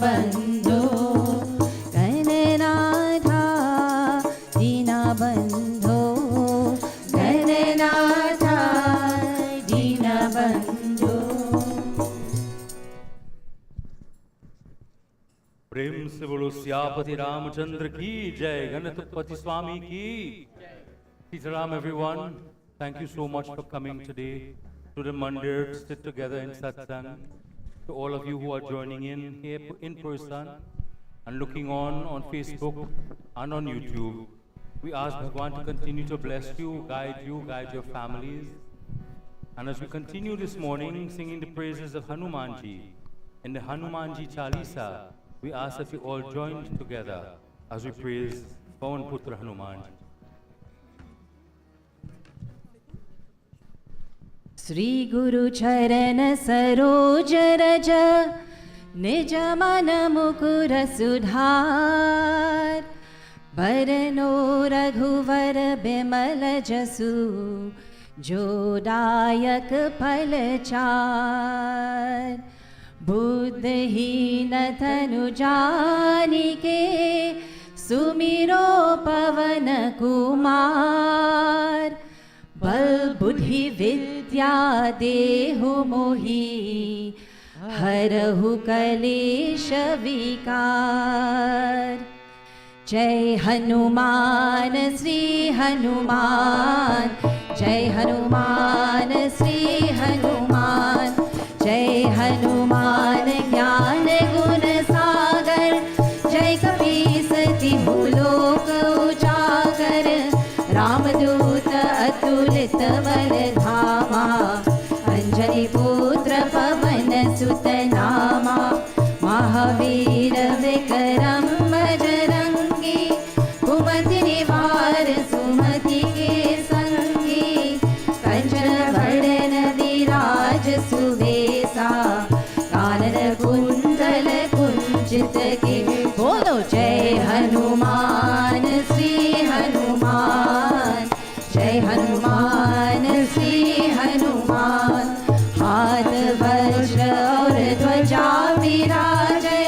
बंधो गणनाथा दीनबंधो गणनाथा दीनबंधो। प्रेम से बोलो सियापति रामचंद्र की जय, गणपति स्वामी की Sitaram everyone. Thank you so much for coming today to the Mandir to sit together in satsang. To all of you who are joining in here in person and looking on Facebook and on YouTube, we ask Bhagwan to continue to bless you, guide your families. And as we continue this morning singing the praises of Hanumanji in the Hanumanji Chalisa, we ask that you all join together as we praise Pawan Putra Hanumanji. Shri गुरु चरण सरोज रज निज मन मुकुर सुधार बरनो रघुवर बिमल जसु जो दायक फल चार बुद्धहीन तनु जानिके सुमिरो पवन कुमार बल बुद्धि विद्या देहु मोहि हरहु कलेश विकार। जय हनुमान श्री हनुमान, जय हनुमान श्री हनुमान, जय हनुमान ज्ञान गुण सागर, जय कपीस तिहु लोक उजागर। रामदूत अतुलित बल धामा, अंजनी पुत्र पवन सुत नामा। महावीर विक्रम बजरंगी, कुमति निवार सुमति के संगी। कंचन बरन विराज सुवेशा, कानन कुंडल कुंचित के। बोलो जय हनुमान श्री हनुमान, जय हनुमान श्री हनुमान। हाथ वज्र और ध्वजा विराजै,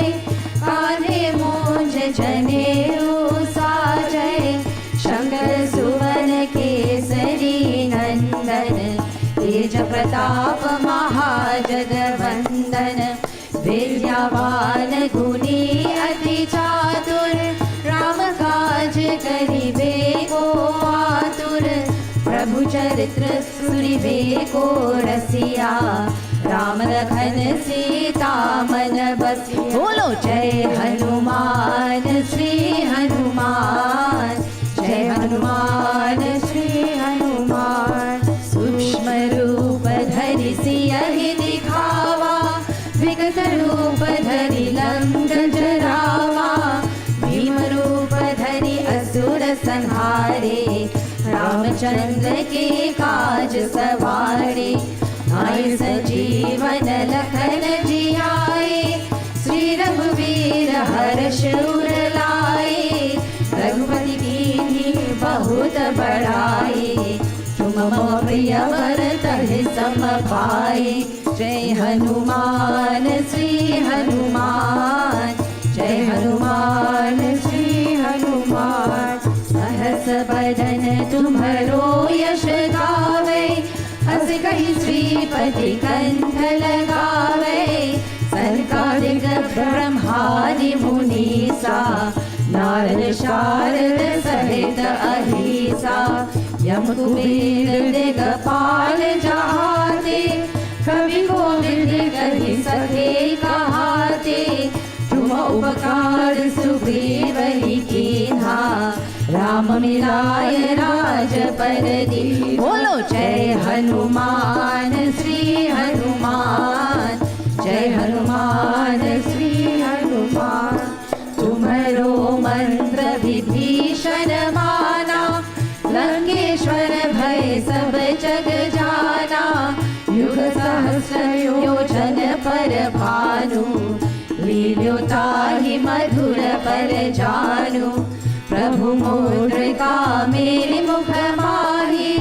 कान्हे मूंज जनेऊ साजै। शंकर सुवन केसरी नंदन, तेज प्रताप महाजगवंदन। विद्यावान गुणी अति चातुर, राम काज करिबे को आतुर। प्रभु चरित्र सुनिबे को रसिया, राम लखन सीता मन बसिया। बोलो जय हनुमान श्री हनुमान, जय हनुमान श्री हनुमान। सूक्ष्म रूप धरि सियहि दिखावा, विकट रूप धरि लंक जरावा। भीम रूप धरि असुर संहारे, रामचंद्र के काज सवारे। आए सजीवन लखन जियाए, श्री रघुवीर हर्ष उर लाए। रघुपति कीन्ही बहुत बड़ाई, तुम मम प्रिय भरत सम पाए। जय हनुमान श्री हनुमान, जय हनुमान श्री हनुमान। सहस बदन तुम्हरो यश गावे, अस कहि श्रीपति कंठ लगावे। सनकादिक ब्रह्मादि मुनीसा, नारद शारद सहित अहिसा। यम कुबेर दिगपाल जहाते, कवि कोविद कहि सके कहाते। तुम उपकार सुग्रीवहि कीन्हा, राम मिलाय राजपद दीन्हा। बोलो जय हनुमान श्री हनुमान, जय हनुमान श्री हनुमान। तुम्हरो मंत्र विभीषण माना, लंकेश्वर भय सब जग जाना। युग सहस्र योजन पर भानु, लील्यो ताहि मधुर पर जानु। प्रभु मुद्रिका मेरि मुख माहि,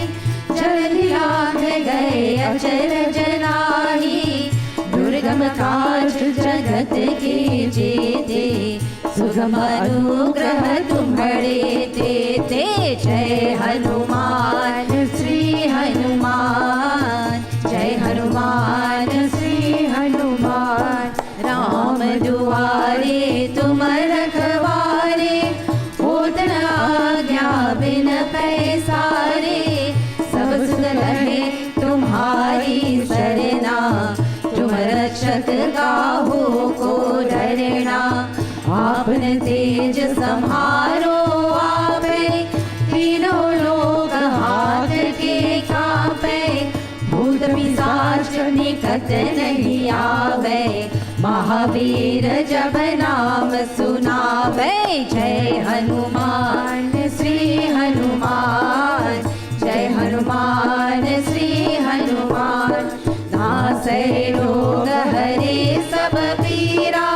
जलधि लांघ गए अचरज नाहि। दुर्गम काज जगत जगत के जेते सुगम अनुग्रह तुम्हारे देते जय हनुमान श्री हनुमान जय हनुमान श्री हनुमान राम दुआरे तुम रखवारे होत न आज्ञा बिन पैसारे सब सुख रहे तुम्हारी सरना तुम रक्षक काहू को डरना आपन तेज सम्हारो आपे तीनों लोग हाथ के कांपे भूत पिशाच निकट नहीं आवे महावीर जब नाम सुनावे जय हनुमान श्री हनुमान जय हनुमान श्री हनुमान नासै रोग हरे सब पीरा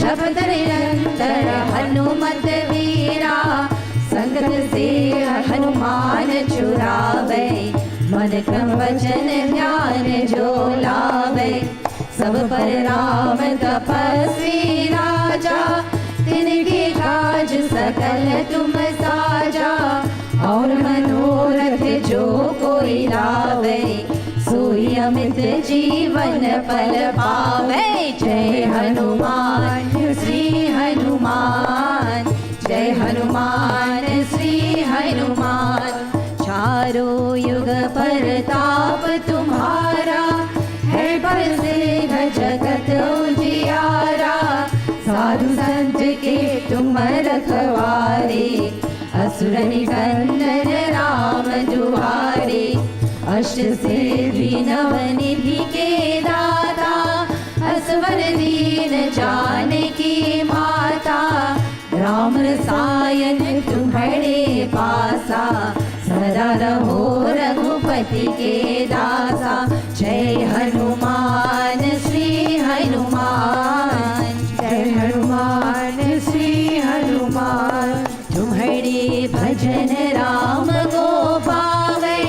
जपत निरंतर हनुमत वीरा संकट से हनुमान छुड़ावे मन क्रम वचन ध्यान जो लावे सब पर राम तपस्वी राजा तिनके काज सकल तुम साजा और मनोरथ जो कोई लावे सोई अमित जीवन पल पावे जय हनुमान श्री हनुमान जय हनुमान श्री हनुमान चारों युग परताप तुम्हारा है प्रसिद्ध जगत उजियारा साधु संत के तुम रखवारे असुर निकंदन राम दुआरे अष्ट सिद्धि नवनिधि के दाता असवर दीन जानकी माता राम रसायन तुम्हारे पासा सदा रहो रघुपति के दासा जय हनुमान श्री हनुमान जय हनुमान श्री हनुमान तुम्हारे भजन राम को पावे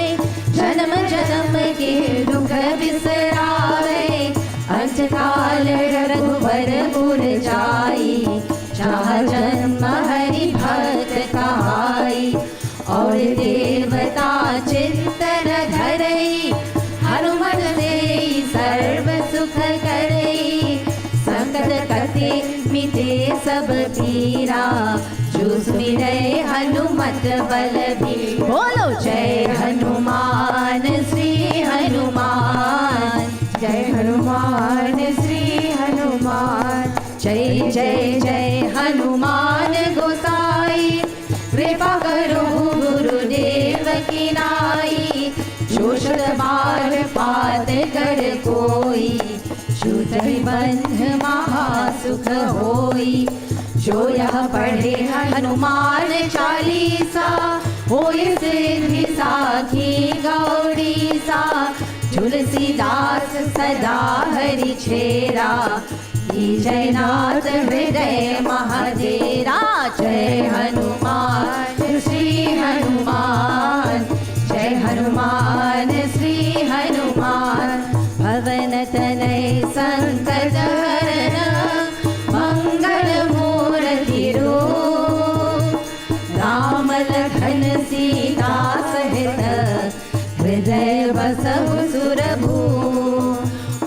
जन्म जन्म के दुख बिसरावे अंतकाल रघुबर पुर जाई जहाँ जन्म हरि भक्त कहाई और देवता चिंतन धरई हनुमत से सर्व सुख करई संकट कटे मिटे सब पीरा जो सुमिरै हनुमत बल भी बोलो जय हनुमान श्री हनुमान जय हनुमान श्री हनुमान जय जय जय हनुमान गोसाई कृपा करो गुरुदेव की नाई जो शुद्ध बार पात कर कोई शुद्ध बंध महासुख होई जो यह पढ़े हनुमान चालीसा होय सिद्धि साखी गौरी सा तुलसीदास सदा हरि छेरा जयनाथ हृदय महादेरा जय हनुमान श्री हनुमान जय हनुमान श्री हनुमान भवन तनय संकट हरन मंगल मूर्ति रूप राम लखन सीता सहित हृदय बसहु सुरभूप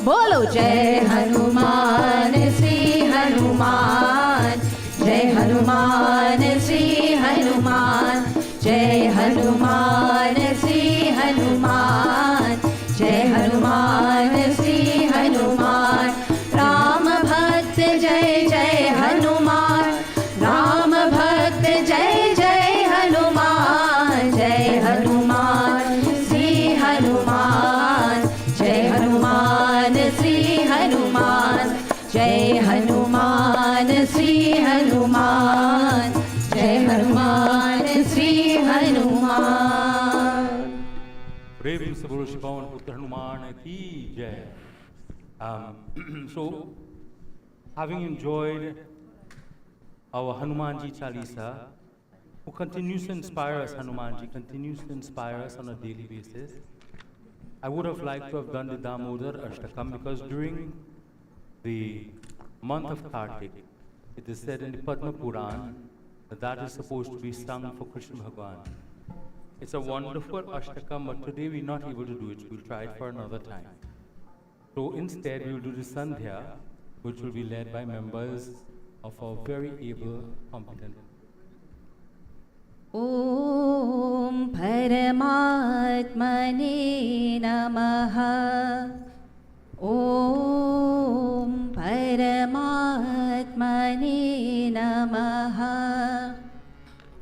बोलो जय हनुमान श्री हनुमान जय हनुमान श्री हनुमान जय हनुमान श्री हनुमान जय हनुमान श्री हनुमान राम भक्त जय जय हनुमान राम भक्त जय जय हनुमान जय हनुमान श्री हनुमान जय हनुमान श्री हनुमान जय हनुमान श्री हनुमान जय हनुमान श्री हनुमान प्रेम से बोलो श्री पवन पुत्र हनुमान की जय. So, having enjoyed our Hanumanji Chalisa, who continues to inspire us, Hanumanji continues to inspire us on a daily basis, I would have liked to have done the Damodar Ashtakam because during the month of Kartik. It is said in the Padma Puran that that is supposed to be sung for Krishna Bhagwan. It's a wonderful Ashtakam, but today we're not able to do it. We'll try it for another time. So instead, we will do the Sandhya, which will be led by members of our very able, competent. ॐ परमात्मने नमः ॐ परमात्मने नमः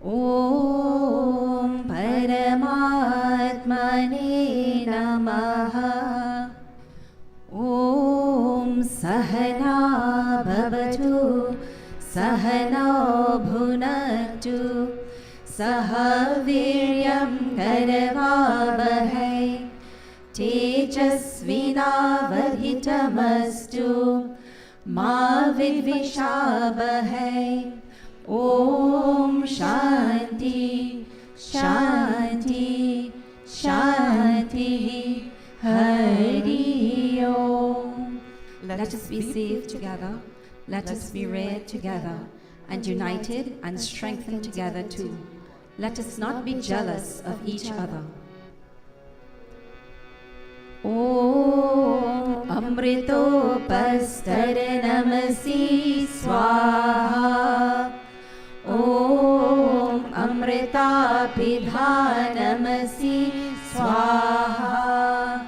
ॐ परमात्मने नमः ॐ सहना भवतु सहनौ भुनक्तु सह वीर्यं करवावहै तेजस्विनावधितमस्तु मा विद्विषावहै ॐ शान्ति शान्ति शान्तिः हरि ओम्. Let us be saved together, let us be read together, and united and strengthened together too. Let us not be jealous of each other. Om Amritopastaranamasi Swaha Om Amritapidhanamasi Swaha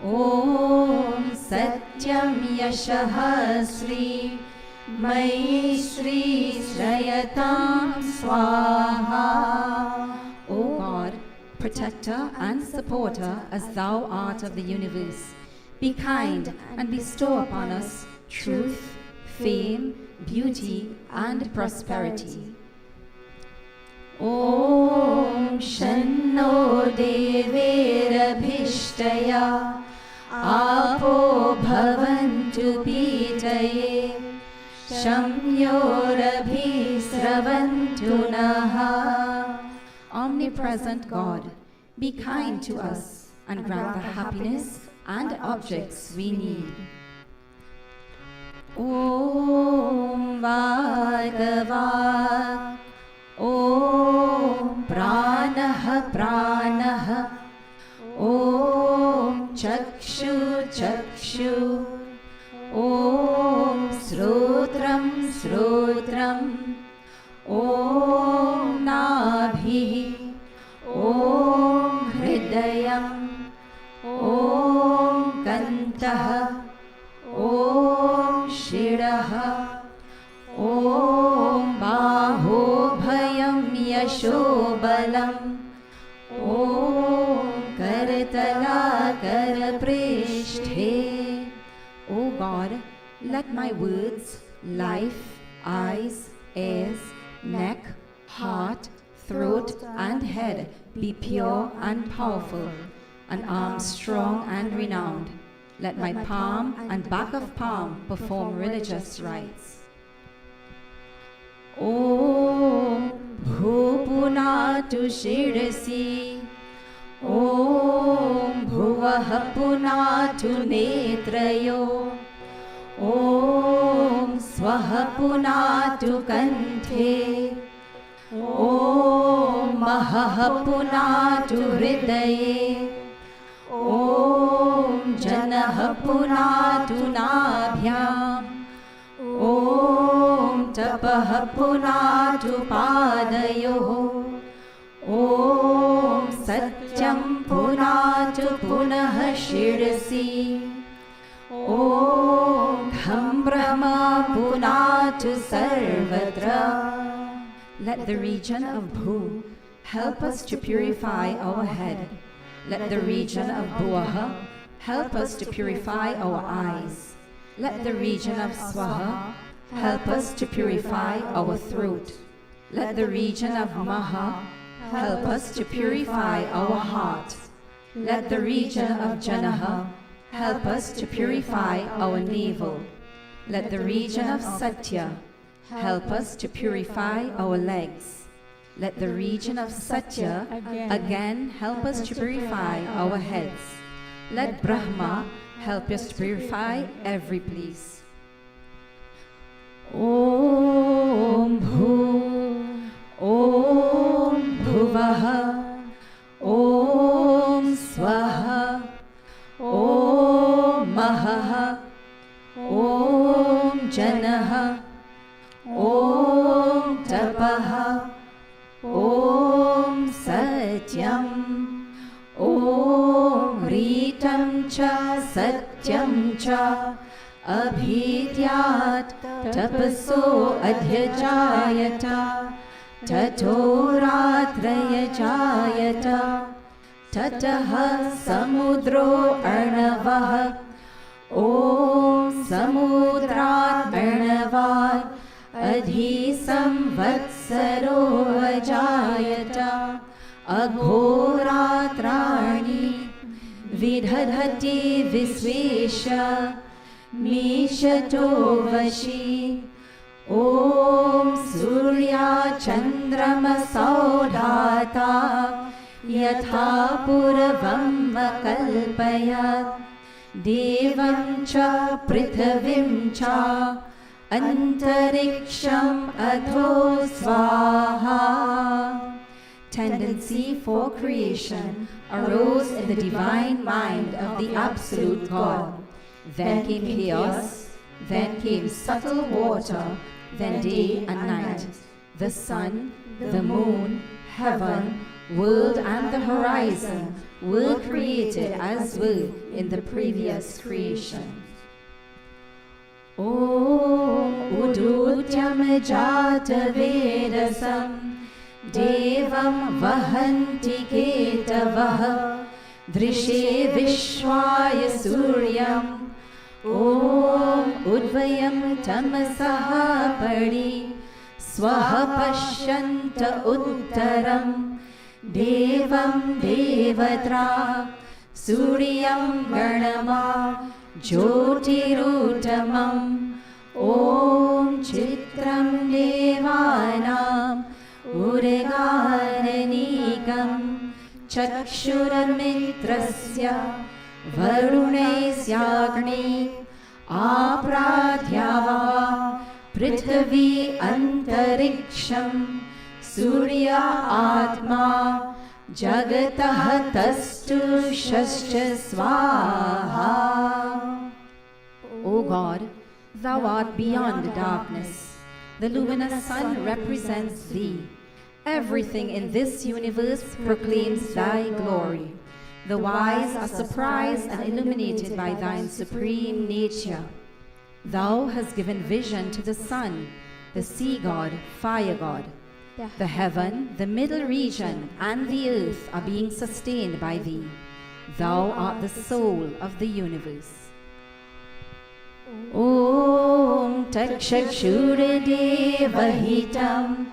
Om Satyam Yashaha Sri Mai Shri Shrayatam Swaha. O God, protector and supporter as thou art of the universe, be kind and bestow upon us truth, fame, beauty and prosperity. Om Shanno Devirabhishtaya Apo Bhavantu Pitaye Shamyorabhisravantu Naha. Omnipresent God, be kind to us and grant the happiness and objects we need. Om Bhagava Om Pranaha Pranaha Om Chakshu Chakshu Om Srotram Srotram Om Nabhi Om Hridayam Om Kantah Om Shiraha Om Bahobhayam Yashobalam Om Karatala Karaprishte. O God, let my words, life, eyes, ears, neck, heart, throat and head be pure and powerful, and arms strong and renowned. Let my palm and back of palm perform religious rites. Om Bhupunatu Shirasi Om Bhuvaha Punatu Netrayo Om Swaha Punatu Kanthe Om Mahaha Punatu Hridaye Om Janaha Punatu Nabhyam Om Tapaha Punatu Padayo Om Satyam Punatu Punaha Shirasi Om Kham Brahma Punatu Sarvatra. Let the region of Bhu help us to purify our head. Let the region of Bhuaha help us to purify our eyes. Let the region of Swaha help us to purify our throat. Let the region of Maha help us to purify our heart. Let the region of Janaha help us to purify our navel. Let the region of Satya help us to purify our legs. Let the region of Satya again help us to purify our heads. Let Brahma help us to purify every place. ॐ भू ॐ भुवः ॐ स्वः ॐ महः ॐ जनः ॐ तपः ॐ सत्यम् ॐ ह्रीतं च सत्यं च अभीत्यात् तपसो अध्यजायत ततो रात्रयजायत ततः समुद्रो अर्णवः ॐ समुद्रात् अर्णवात् अधिसंवत्सरो अजायत अघोरात्राणि विदधति विश्वेश मीशतो वशी ॐ सूर्याचन्द्रमसौधाता यथा पूर्वं कल्पयत् देवं च पृथिवीं च अन्तरिक्षम् अधो स्वाहा. Tendency for creation arose in the divine mind of the absolute God. Then came chaos, then came subtle water, then day and night. The sun, the moon, heaven, world and the horizon were created as were in the previous creation. Om Udutyam Jatavedasam Devam Vahanti Ketavah Drishe Vishwaya Suryam Om Udvayam Tamasaha Padi Swaha Pashyanta Uttaram Devam Devatra Suryam Ganama Jyotiruttamam Om Chitram Devanam Urgananikam Chakshuramitrasya Varunaisyagni Apradhyava Prithvi Antariksham Surya Atma Jagatah Tastu Shascha Swaha. O God, Thou art beyond darkness. The luminous sun represents Thee. Everything in this universe proclaims Thy glory. The wise are surprised and illuminated by Thine supreme nature. Thou hast given vision to the sun, the sea god, fire god. The heaven, the middle region, and the earth are being sustained by Thee. Thou art the soul of the universe. Om Takshakshuradevahitam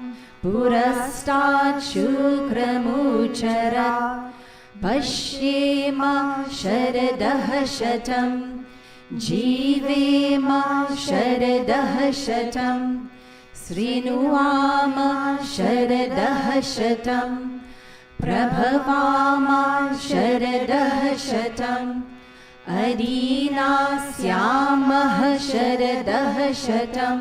Purastat Shukramuchara Pashyema Sharadah Shatam Jivema Sharadah Shatam Srinuama Sharadah Shatam Prabhavama Sharadah Shatam Adinasyamah Sharadah Shatam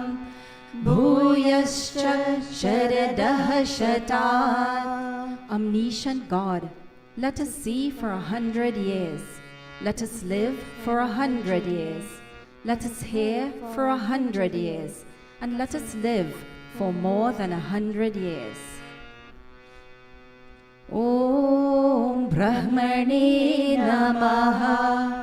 Bhuyascha Sharadah Shatat. Omniscient God, let us see for 100 years. Let us live for 100 years. Let us hear for 100 years. And let us live for more than 100 years. Om Brahmane Namaha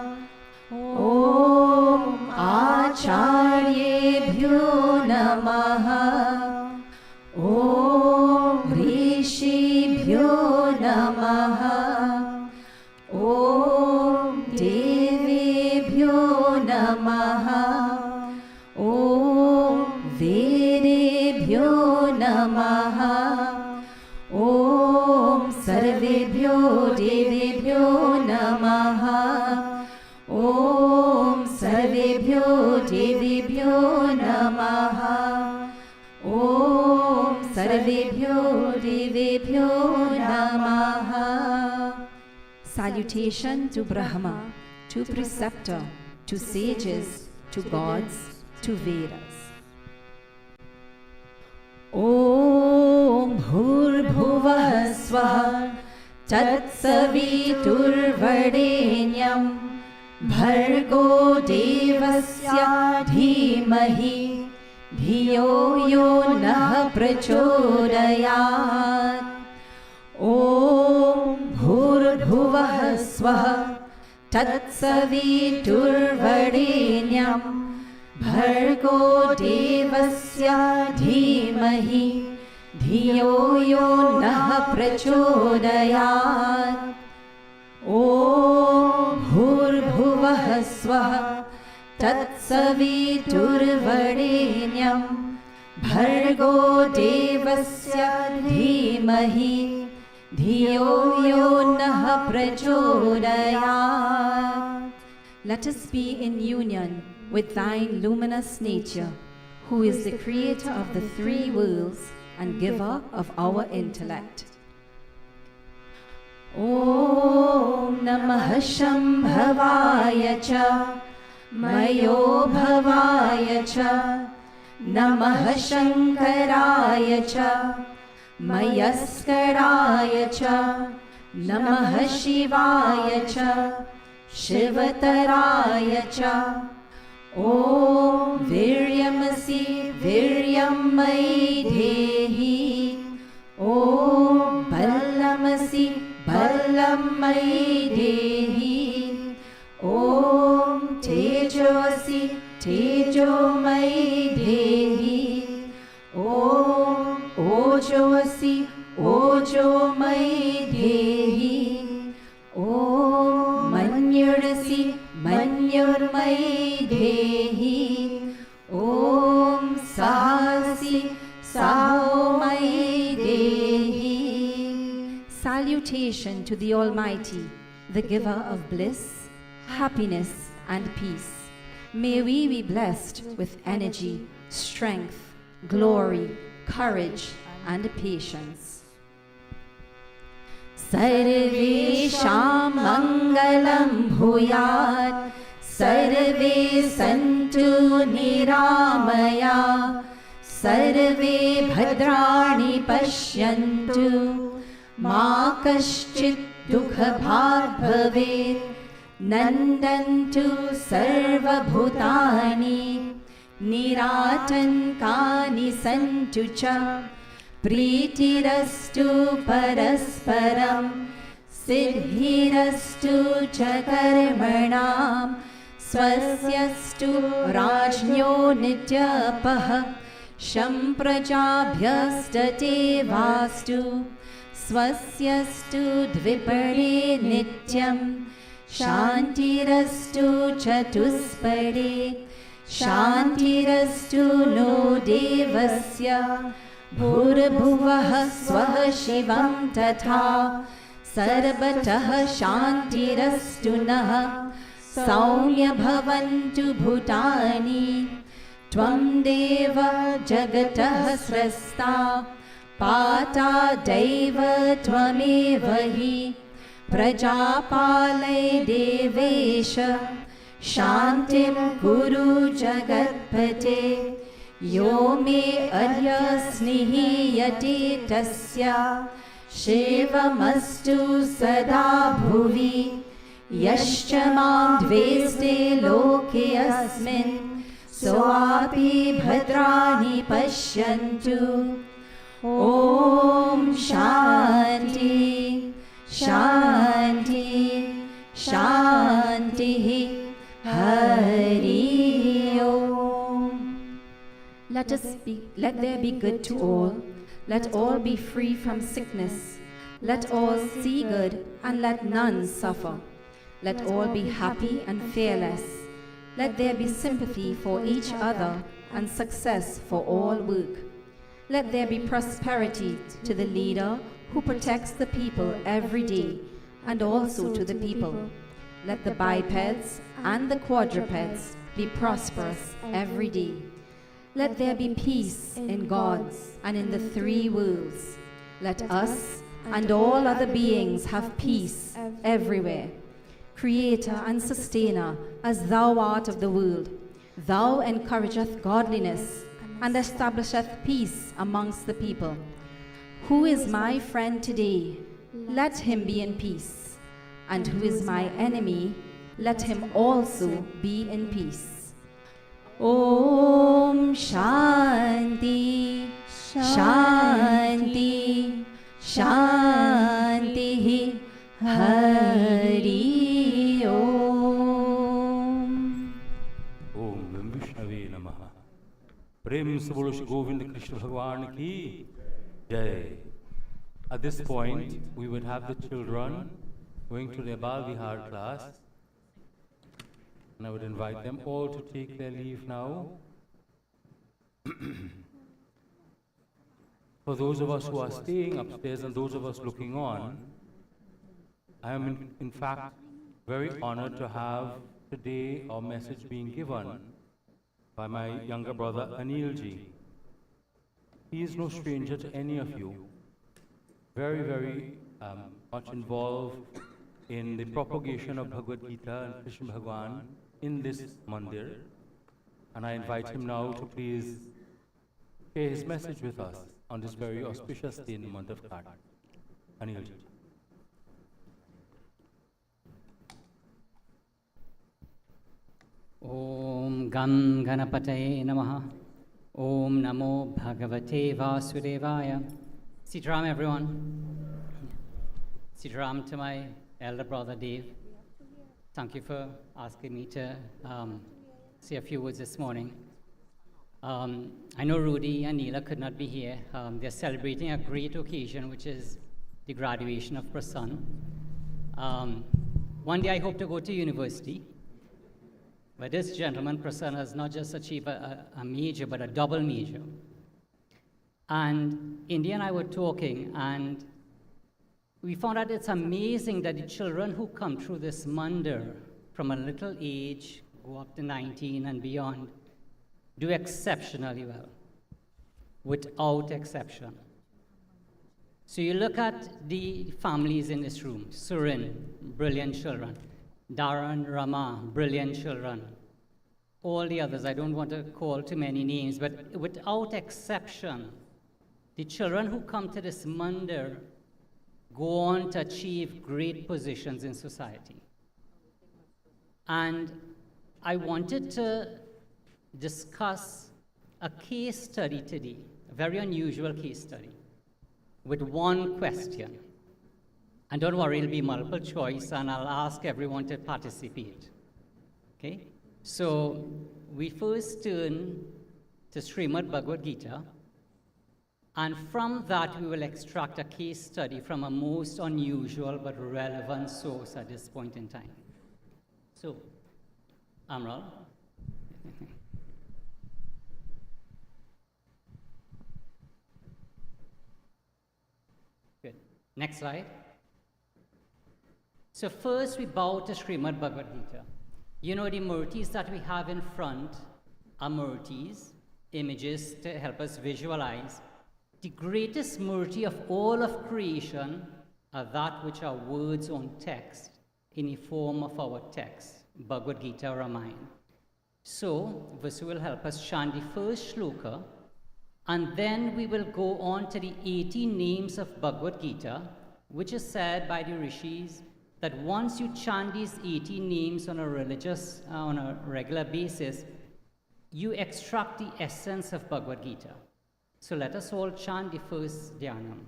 Om Acharyebhyo Namaha Om Rishibhyo Namaha Om Devebhyo Namaha Om Vedebhyo Namaha Om Sarvebhyo Devebhyo Namaha Om Sarvebhyo Devebhyo Namaha Om Sarvebhyo Devebhyo Namaha. Salutation to Brahma, to Preceptor, to sages, to gods, to Vedas. ॐ भूर्भुवः स्वः तत्सवितुर्वरेण्यं भर्गो देवस्य धीमहि धियो यो नः प्रचोदयात् ॐ भूर्भुवः स्वः तत्सवितुर्वरेण्यं भर्गो देवस्य धीमहि धियो यो नः प्रचोदयात् ॐ भूर्भुवः स्वः तत्सवितुर्वरेण्यं भर्गो देवस्य धीमहि धियो यो नः प्रचोदयात्. Let us be in union with thine luminous nature, who is the creator of the three worlds and giver of our intellect. Om Namah Shambhavaya Cha Mayo Bhavaya Cha Namah Shankaraya Cha Mayaskaraya Cha Namah Shivaya Cha Shivataraya Cha Om Viryamasi Viryamai Dehi Om Ballamasi Ballamai Dehi Om Tejoasi Tejomai Dehi Om Ojoasi Ojomai Dehi Om Manyurasi Manyurmai Dehi Om Sahasi Sahomai Dehi. Salutation to the Almighty, the giver of bliss, happiness and peace. May we be blessed with energy, strength, glory, courage and patience. Sarvesham Mangalam Bhuyat Sarve Santu Niramaya Sarve Bhadrani Pashyantu Ma Kaschit Dukha Bhag Bhavet Nandantu Sarva Bhutani Niratankani Santu Cha Pritirastu Parasparam Siddhirastu Cha Karmanam Swasyastu Rajnyo Nityapaha Shamprajabhyastate Vastu Swasyastu Dvipade Nityam Shantirastu Chatuspade Shantirastu No Devasya Bhurabhuvah Swah Shivam Tatha Sarvatah Shantirastu Nah Saumya Bhavantu Bhutani Tvam Deva Jagatah Srasta Pata Deva Tvamevahi Prajapalai Devesha Shantim Guru Jagatpate Yo me arya snihiyate tasya Shevamastu sada bhuvi Yascha mam dveste loke asmin Soapi bhadrani pashyantu Om Shanti Shanti Shanti Hari Om. Let there be good to all. Let all be free from sickness. Let all see good and let none suffer. Let all be happy and fearless. Let there be sympathy for each other and success for all work. Let there be prosperity to the leader who protects the people every day and also to the people. Let the bipeds and the quadrupeds be prosperous every day. Let there be peace in God and in the three worlds. Let us and all other beings have peace everywhere. Creator and sustainer as thou art of the world, thou encourageth godliness and establisheth peace amongst the people. Who is my friend today? Let him be in peace. And who is my enemy? Let him also be in peace. Om Shanti, Shanti, Shanti, Hari Om. Om Vishnave Namaha. Prem se bolo Shri Govind Krishna Bhagwan ki Jai. At this point, we would have the children going to their Bal Vihar class. And I would invite them all to take their leave now. For those of us who are staying upstairs and those of us looking on, I am in fact very honored to have today our message being given by my younger brother Anilji. He is no stranger to any of you. Very much involved in the propagation of Bhagavad Gita and Krishna Bhagwan in this mandir. And I invite him now to please share his message with us on this very auspicious day in the month of Kartik. Anilji. Om Gam Ganapataye Namaha. Om Namo Bhagavate Vasudevaya. Sitaram, everyone. Sitaram to my elder brother Dave. Thank you for asking me to say a few words this morning. I know Rudy and Neela could not be here. They're celebrating a great occasion, which is the graduation of Prasann. One day I hope to go to university. But this gentleman, Prasann, has not just achieved a major, but a double major. And India and I were talking, and we found out it's amazing that the children who come through this mandir from a little age, go up to 19 and beyond, do exceptionally well, without exception. So you look at the families in this room. Surin, brilliant children. Dharan, Rama, brilliant children. All the others, I don't want to call too many names, but without exception, the children who come to this mandir go on to achieve great positions in society. And I wanted to discuss a case study today, a very unusual case study, with one question. And don't worry, it'll be multiple choice, and I'll ask everyone to participate. Okay? So we first turn to Srimad Bhagavad Gita, and from that we will extract a case study from a most unusual but relevant source at this point in time. So, Amral. Good. Next slide. So first we bow to Srimad Bhagavad Gita. You know, the murtis that we have in front are murtis, images to help us visualize. The greatest murti of all of creation are that which are words on text in the form of our text, Bhagavad Gita Ramayana. So, Vasu will help us chant the first shloka, and then we will go on to the 18 names of Bhagavad Gita, which is said by the rishis that once you chant these 18 names on a regular basis, you extract the essence of Bhagavad Gita. So let us all chant the first dhyanam.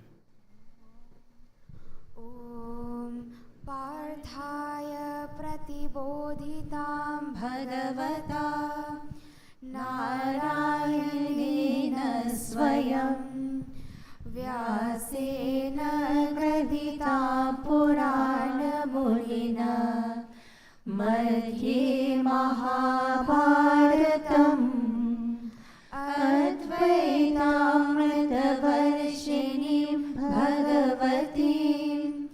Om Parthaya Pratibodhitam Bhagavata Narayanena Swayam Vyasena Gradhita Purana Mulina Madhye Mahabharatam Advaitamritavarshini Bhagavati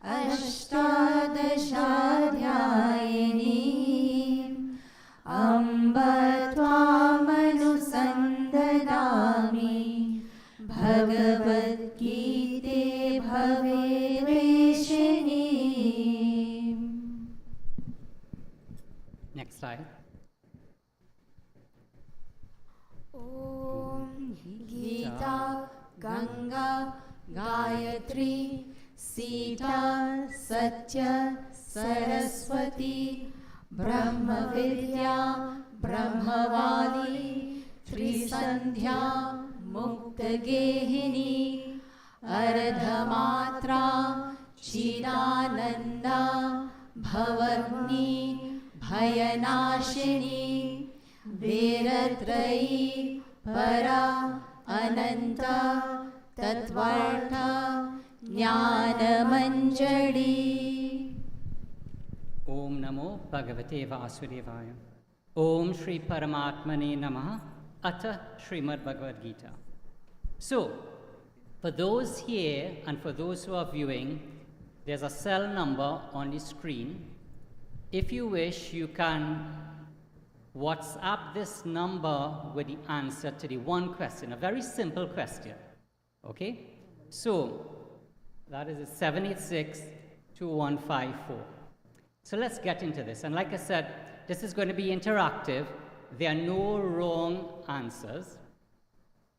Ashtadashadhyayini Amba Tvamanusandadami Bhagavad Gita Bhaveveshini. Next slide. Om Ganga, Gayatri, Sita, Satya, Saraswati, Brahmavidya, Brahmavali, Trisandhya, Muktagehini, Ardhamatra, Chidananda, Bhavagni, Bhayanashini, Veratrayi, Para, Ananta, Tatvartha, Jnanamanjari. Om Namo Bhagavate Vasudevaya. Om Shri Paramatmane Namaha. Atha Srimad Bhagavad Gita. So, for those here and for those who are viewing, there's a cell number on the screen. If you wish, you can WhatsApp this number with the answer to the one question, a very simple question. Okay? So, that is 786-2154. So let's get into this. And like I said, this is going to be interactive. There are no wrong answers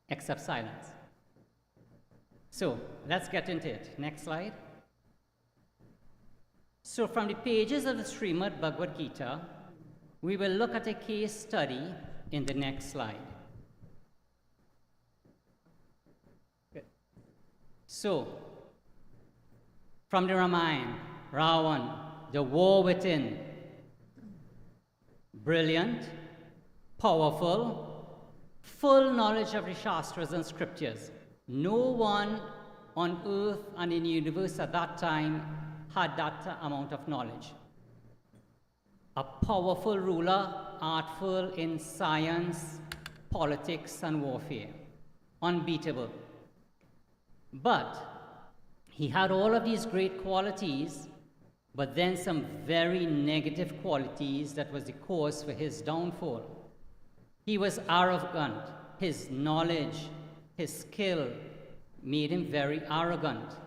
except silence. So let's get into it. Next slide. So from the pages of the Srimad Bhagavad Gita, we will look at a case study in the next slide. Good. So, from the Ramayana, Ravan, the war within, brilliant, powerful, full knowledge of the Shastras and Scriptures. No one on earth and in the universe at that time had that amount of knowledge. A powerful ruler, artful in science, politics, and warfare. Unbeatable. But he had all of these great qualities, but then some very negative qualities that was the cause for his downfall. He was arrogant. His knowledge, his skill made him very arrogant,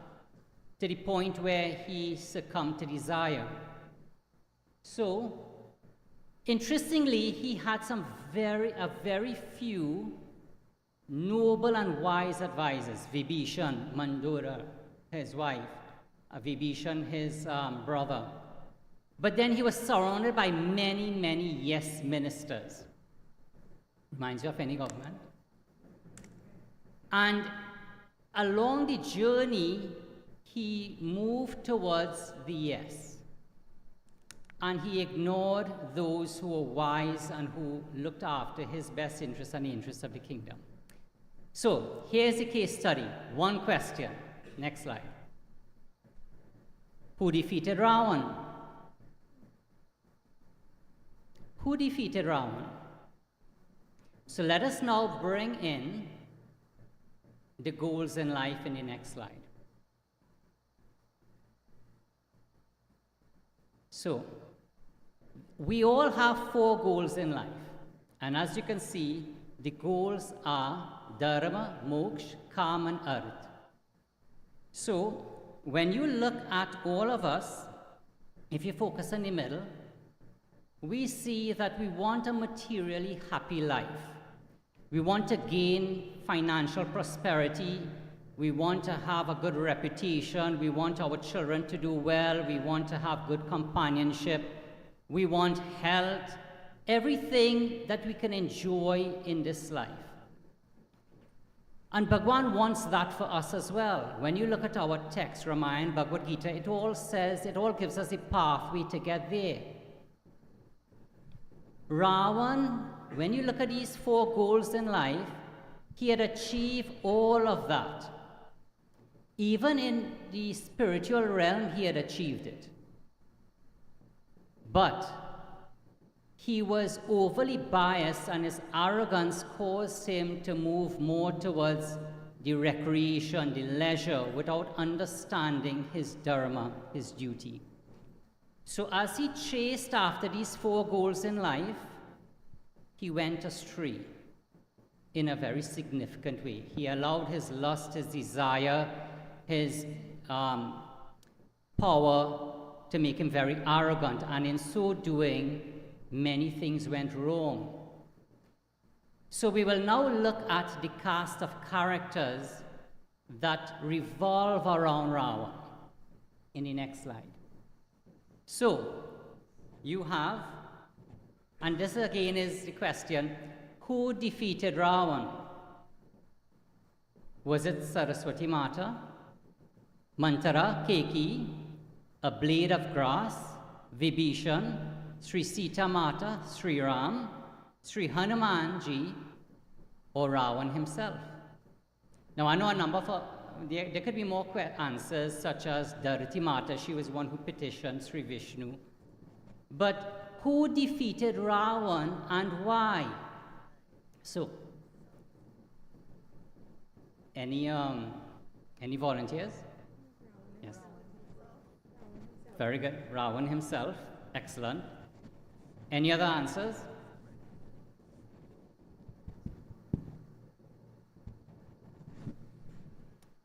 to the point where he succumbed to desire. So, interestingly, he had a very few noble and wise advisors. Vibhishan, Mandura, his wife, Vibhishan, his brother. But then he was surrounded by many, many yes ministers. Reminds you of any government? And along the journey, he moved towards the yes. And he ignored those who were wise and who looked after his best interests and the interests of the kingdom. So, here's the case study. One question. Next slide. Who defeated Ravan? Who defeated Ravan? So let us now bring in the goals in life in the next slide. So, we all have 4 goals in life. And as you can see, the goals are Dharma, Moksha, Kama, and Arth. So, when you look at all of us, if you focus in the middle, we see that we want a materially happy life. We want to gain financial prosperity. We want to have a good reputation. We want our children to do well. We want to have good companionship. We want health, everything that we can enjoy in this life. And Bhagwan wants that for us as well. When you look at our text, Ramayana, Bhagavad Gita, it all gives us a pathway to get there. Ravan, when you look at these 4 goals in life, he had achieved all of that. Even in the spiritual realm, he had achieved it. But he was overly biased, and his arrogance caused him to move more towards the recreation, the leisure, without understanding his dharma, his duty. So as he chased after these 4 goals in life, he went astray in a very significant way. He allowed his lust, his desire, his power to make him very arrogant, and in so doing, many things went wrong. So we will now look at the cast of characters that revolve around Ravan in the next slide. So, you have, and this again is the question, who defeated Ravan? Was it Saraswati Mata, Mantara, Keki, a blade of grass, Vibhishan, Sri Sita Mata, Sri Ram, Sri Hanumanji, or Ravan himself? Now I know a number of, there could be more answers, such as Dharati Mata, she was one who petitioned Sri Vishnu. But who defeated Ravan and why? So, any volunteers? Yes. Very good. Ravan himself. Excellent. Any other answers?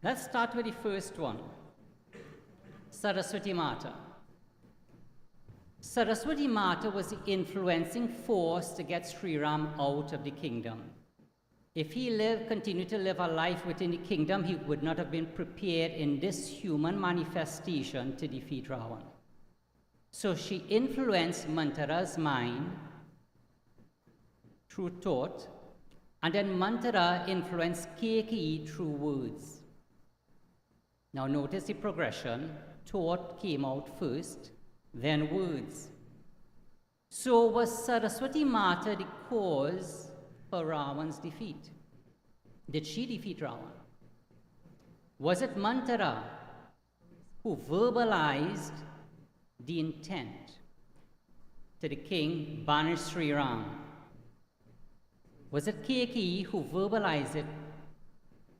Let's start with the first one. Saraswati Mata. Saraswati Mata was the influencing force to get Sri Ram out of the kingdom. If he continued to live a life within the kingdom, he would not have been prepared in this human manifestation to defeat Ravan. So she influenced Mantara's mind through thought, and then Mantara influenced Keki through words. Now notice the progression. Thought came out first, then words. So was Saraswati Mata the cause for Ravan's defeat? Did she defeat Ravan? Was it Mantara who verbalized the intent to the king, banish Sri Ram? Was it Keki who verbalized it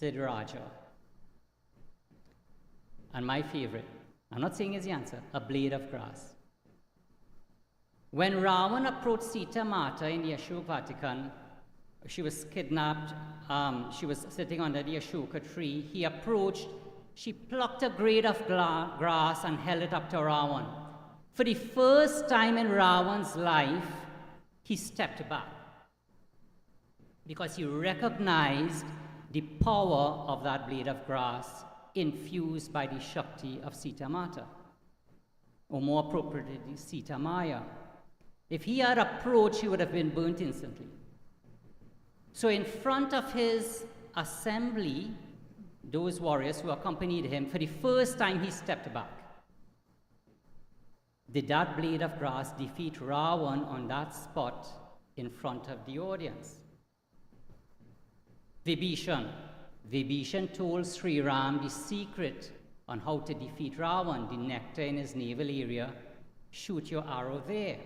to the Raja? And my favorite, I'm not saying it's the answer, a blade of grass. When Ravan approached Sita Mata in the Ashoka Vatican, she was kidnapped, she was sitting under the Ashoka tree. He approached, she plucked a blade of grass and held it up to Ravan. For the first time in Ravan's life, he stepped back because he recognized the power of that blade of grass infused by the Shakti of Sita Mata, or more appropriately, Sita Maya. If he had approached, he would have been burnt instantly. So in front of his assembly, those warriors who accompanied him, for the first time he stepped back. Did that blade of grass defeat Ravan on that spot in front of the audience? Vibhishan. Vibhishan told Sri Ram the secret on how to defeat Ravan, the nectar in his navel area. Shoot your arrow there.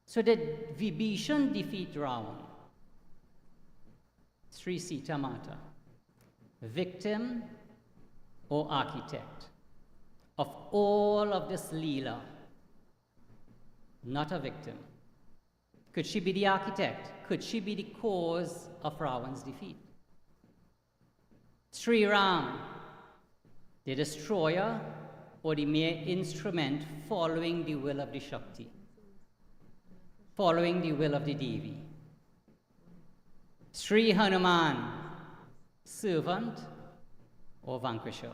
So did Vibhishan defeat Ravan? Sri Sita Mata. Victim or architect of all of this Leela? Not a victim. Could she be the architect? Could she be the cause of Ravan's defeat? Sri Ram, the destroyer or the mere instrument following the will of the Shakti, following the will of the Devi? Sri Hanuman, servant or vanquisher?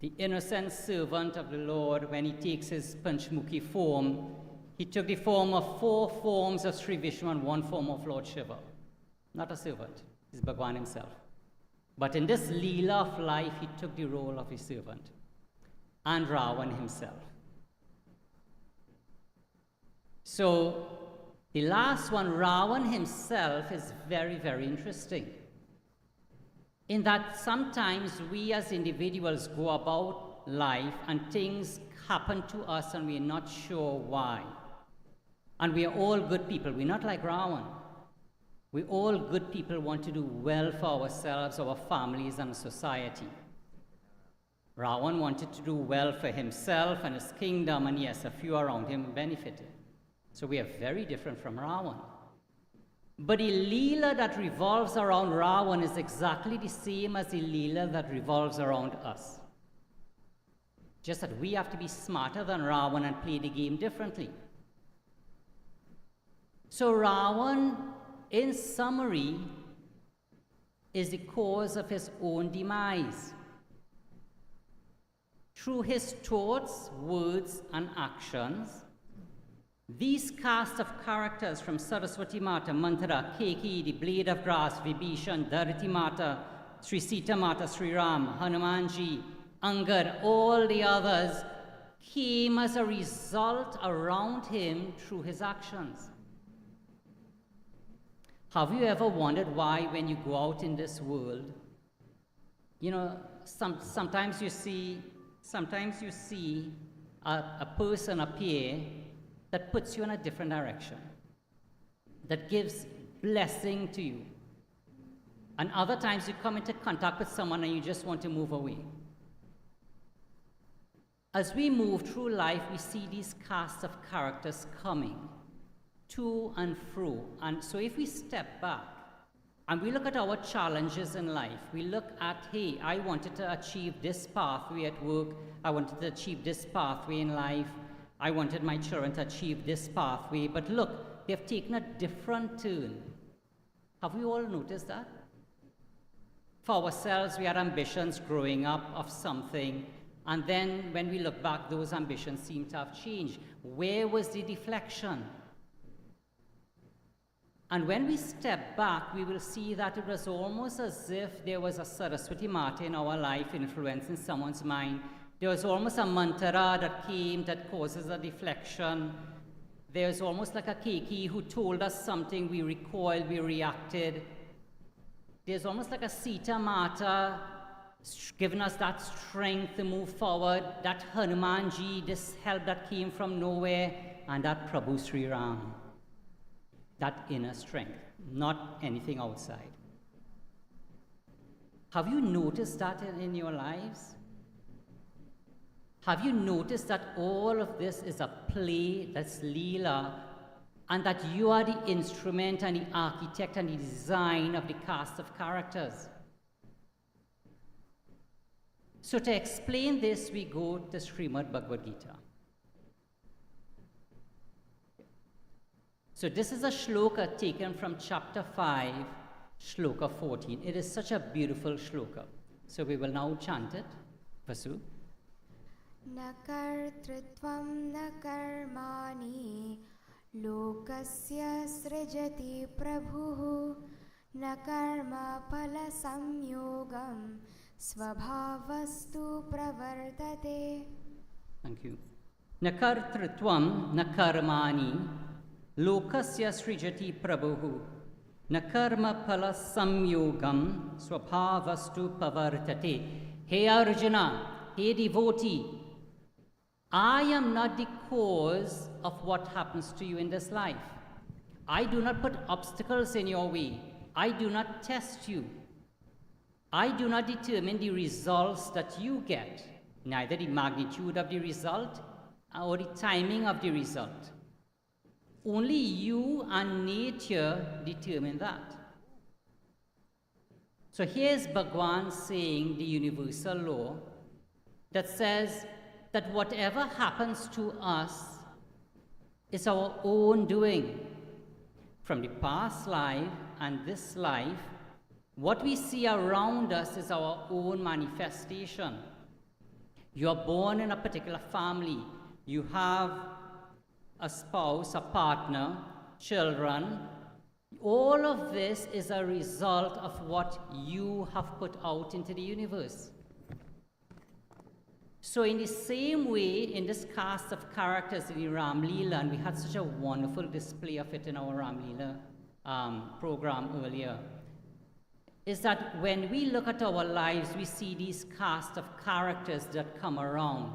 The innocent servant of the Lord, when he takes his Panchmukhi form, he took the form of 4 forms of Sri Vishnu and 1 form of Lord Shiva. Not a servant, he's Bhagwan himself. But in this Leela of life, he took the role of a servant, and Ravan himself. So, the last one, Ravan himself, is very, very interesting. In that sometimes we as individuals go about life and things happen to us and we're not sure why. And we are all good people. We're not like Ravan. We all good people want to do well for ourselves, our families, and society. Ravan wanted to do well for himself and his kingdom, and yes, a few around him benefited. So we are very different from Ravan. But the Leela that revolves around Ravan is exactly the same as the Leela that revolves around us. Just that we have to be smarter than Ravan and play the game differently. So Ravan, in summary, is the cause of his own demise. Through his thoughts, words, and actions, these cast of characters from Saraswati Mata, Manthara, Keki, the blade of grass, Vibhishan, Dharati Mata, Sri Sita Mata, Sri Ram, Hanumanji, Angad, all the others came as a result around him through his actions. Have you ever wondered why, when you go out in this world, sometimes you see a person appear that puts you in a different direction, that gives blessing to you. And other times you come into contact with someone and you just want to move away. As we move through life, we see these casts of characters coming to and fro. And so if we step back and we look at our challenges in life, we look at, hey, I wanted to achieve this pathway at work, I wanted to achieve this pathway in life, I wanted my children to achieve this pathway, but look, they've taken a different turn. Have we all noticed that? For ourselves, we had ambitions growing up of something, and then when we look back, those ambitions seem to have changed. Where was the deflection? And when we step back, we will see that it was almost as if there was a Saraswati Mata in our life influencing someone's mind. There was almost a mantra that came that causes a deflection. There's almost like a Keki who told us something, we recoiled, we reacted. There's almost like a Sita Mata giving us that strength to move forward, that Hanumanji, this help that came from nowhere, and that Prabhu Sri Ram, that inner strength, not anything outside. Have you noticed that in your lives? Have you noticed that all of this is a play, that's Leela, and that you are the instrument and the architect and the design of the cast of characters? So to explain this, we go to Srimad Bhagavad Gita. So this is a shloka taken from chapter 5, shloka 14. It is such a beautiful shloka. So we will now chant it. Vasu. न कर्तृत्वं न कर्माणि लोकस्य सृजति प्रभुः न कर्मफलसंयोगं स्वभावस्तु प्रवर्तते. Thank you. न कर्तृत्वं न कर्माणि lokasya srijati prabhuhu na karma phala samyogam swabhavastu pavartate. Hey Arjuna, hey devotee, I am not the cause of what happens to you in this life. I do not put obstacles in your way. I do not test you. I do not determine the results that you get, neither the magnitude of the result or the timing of the result. Only you and nature determine that. So here's Bhagwan saying the universal law that says that whatever happens to us is our own doing. From the past life and this life, what we see around us is our own manifestation. You are born in a particular family. You have a spouse, a partner, children. All of this is a result of what you have put out into the universe. So in the same way, in this cast of characters in the Ram Leela, and we had such a wonderful display of it in our Ram Leela program earlier, is that when we look at our lives, we see these cast of characters that come around.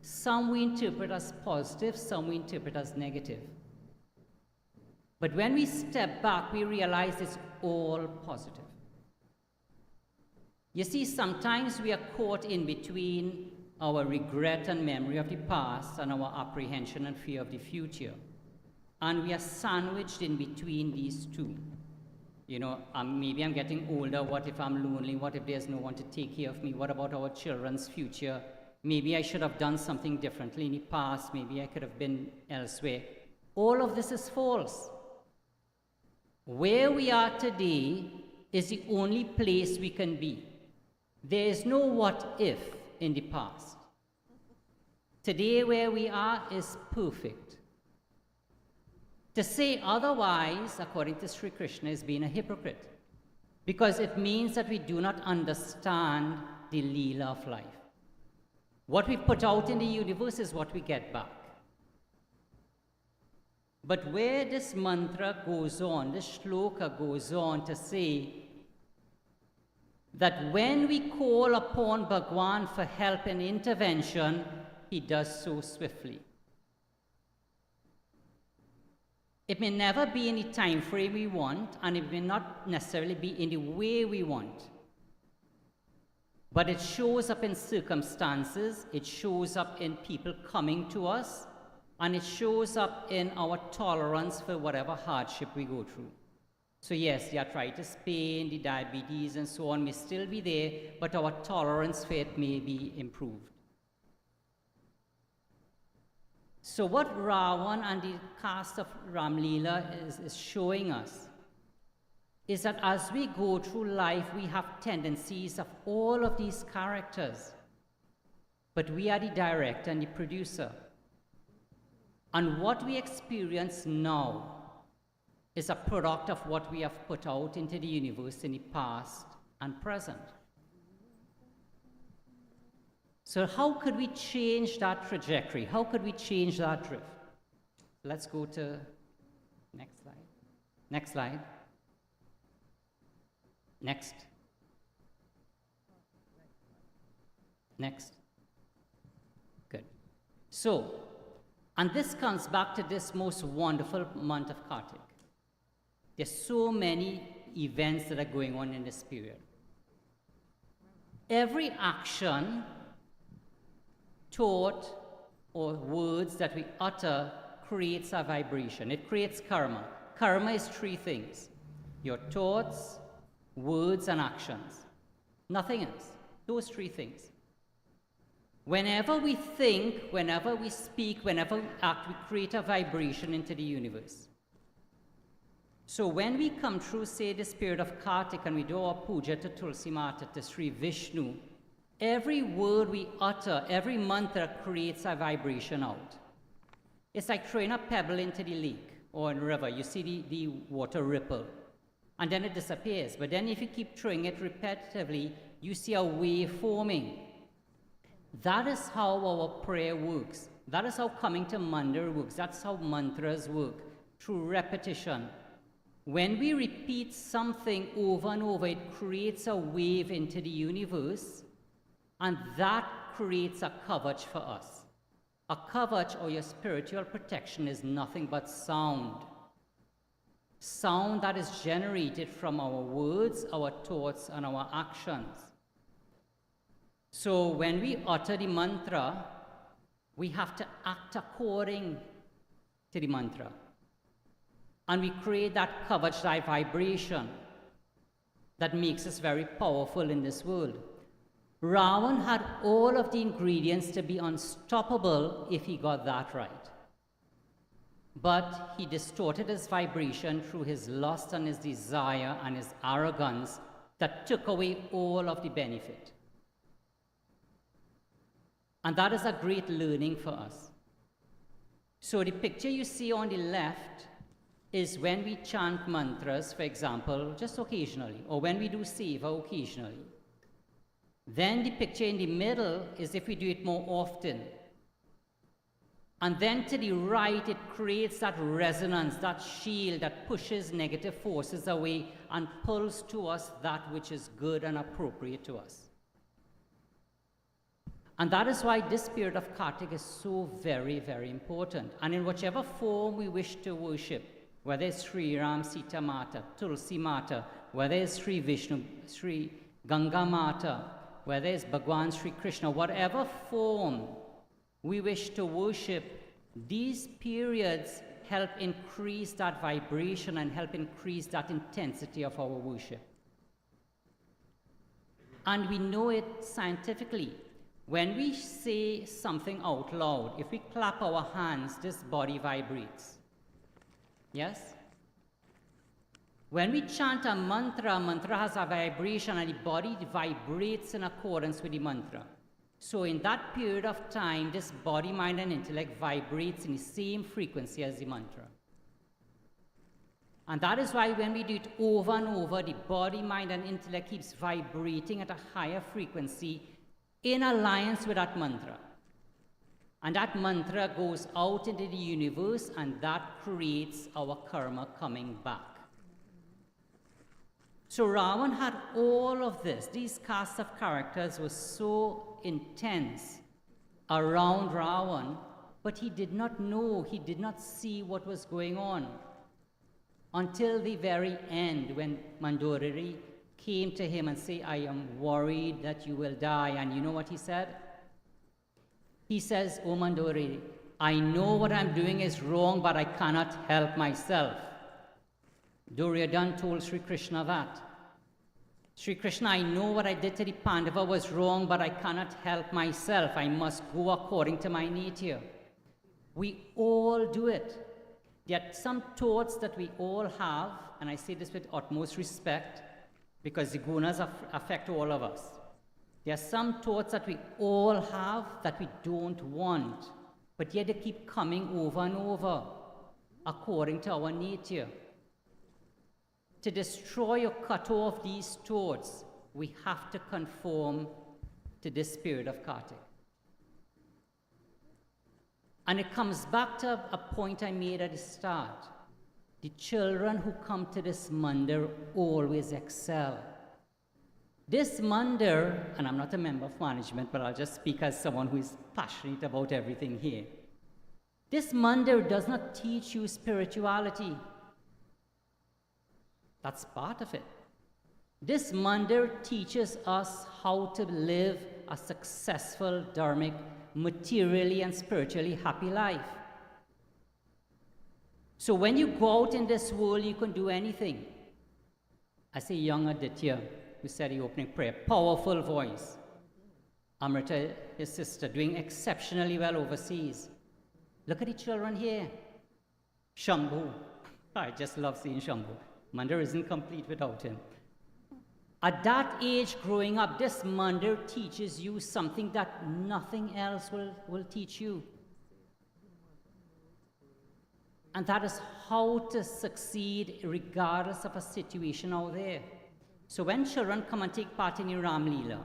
Some we interpret as positive, some we interpret as negative. But when we step back, we realize it's all positive. You see, sometimes we are caught in between our regret and memory of the past and our apprehension and fear of the future. And we are sandwiched in between these two. You know, maybe I'm getting older. What if I'm lonely? What if there's no one to take care of me? What about our children's future? Maybe I should have done something differently in the past. Maybe I could have been elsewhere. All of this is false. Where we are today is the only place we can be. There is no what if in the past. Today, where we are, is perfect. To say otherwise, according to Sri Krishna, is being a hypocrite, because it means that we do not understand the Leela of life. What we put out in the universe is what we get back. But where this mantra goes on, this shloka goes on to say that when we call upon Bhagwan for help and intervention, he does so swiftly. It may never be in the time frame we want, and it may not necessarily be in the way we want. But it shows up in circumstances, it shows up in people coming to us, and it shows up in our tolerance for whatever hardship we go through. So yes, the arthritis pain, the diabetes, and so on may still be there, but our tolerance for it may be improved. So what Ravan and the cast of Ram Leela is showing us is that as we go through life, we have tendencies of all of these characters, but we are the director and the producer. And what we experience now is a product of what we have put out into the universe in the past and present. So how could we change that trajectory? How could we change that drift? Let's go to next slide. Next slide. Next. Next. Good. So, and this comes back to this most wonderful month of Kartik. There's so many events that are going on in this period. Every action, thought, or words that we utter creates a vibration. It creates karma. Karma is three things: your thoughts, words, and actions. Nothing else. Those three things. Whenever we think, whenever we speak, whenever we act, we create a vibration into the universe. So when we come through, say, the spirit of Kartik, and we do our puja to Tulsi Mata, to Sri Vishnu, every word we utter, every mantra creates a vibration out. It's like throwing a pebble into the lake or in a river. You see the water ripple, and then it disappears. But then if you keep throwing it repetitively, you see a wave forming. That is how our prayer works. That is how coming to Mandir works. That's how mantras work, through repetition. When we repeat something over and over, it creates a wave into the universe, and that creates a kavach for us. A kavach, or your spiritual protection, is nothing but sound. Sound that is generated from our words, our thoughts, and our actions. So when we utter the mantra, we have to act according to the mantra. And we create that kavach, that vibration that makes us very powerful in this world. Ravan had all of the ingredients to be unstoppable if he got that right. But he distorted his vibration through his lust and his desire and his arrogance that took away all of the benefit. And that is a great learning for us. So the picture you see on the left is when we chant mantras, for example, just occasionally, or when we do seva occasionally. Then the picture in the middle is if we do it more often. And then to the right, it creates that resonance, that shield that pushes negative forces away and pulls to us that which is good and appropriate to us. And that is why this period of Kartik is so very, very important. And in whichever form we wish to worship, whether it's Sri Ram, Sita Mata, Tulsi Mata, whether it's Sri Vishnu, Sri Ganga Mata, whether it's Bhagwan Sri Krishna, whatever form we wish to worship, these periods help increase that vibration and help increase that intensity of our worship. And we know it scientifically. When we say something out loud, if we clap our hands, this body vibrates. Yes? When we chant a mantra has a vibration and the body vibrates in accordance with the mantra. So in that period of time, this body, mind, and intellect vibrates in the same frequency as the mantra. And that is why when we do it over and over, the body, mind, and intellect keeps vibrating at a higher frequency in alliance with that mantra. And that mantra goes out into the universe, and that creates our karma coming back. So Ravan had all of this. These cast of characters were so intense around Ravan, but he did not know, he did not see what was going on until the very end, when Mandorari came to him and said, I am worried that you will die. And you know what he said? He says, Oh Mandorari, I know what I'm doing is wrong, but I cannot help myself. Duryodhana told Sri Krishna that. Sri Krishna, I know what I did to the Pandava was wrong, but I cannot help myself. I must go according to my nature. We all do it. There are some thoughts that we all have, and I say this with utmost respect, because the gunas affect all of us. There are some thoughts that we all have that we don't want, but yet they keep coming over and over, according to our nature. To destroy or cut off these thoughts, we have to conform to this spirit of Kartik. And it comes back to a point I made at the start. The children who come to this mandir always excel. This mandir, and I'm not a member of management, but I'll just speak as someone who is passionate about everything here. This mandir does not teach you spirituality. That's part of it. This mandir teaches us how to live a successful, dharmic, materially and spiritually happy life. So when you go out in this world, you can do anything. I say young Aditya, who said the opening prayer, powerful voice. Amrita, his sister, doing exceptionally well overseas. Look at the children here. Shambhu, I just love seeing Shambhu. Mandir isn't complete without him. At that age, growing up, this mandir teaches you something that nothing else will teach you. And that is how to succeed regardless of a situation out there. So when children come and take part in the Ram Leela,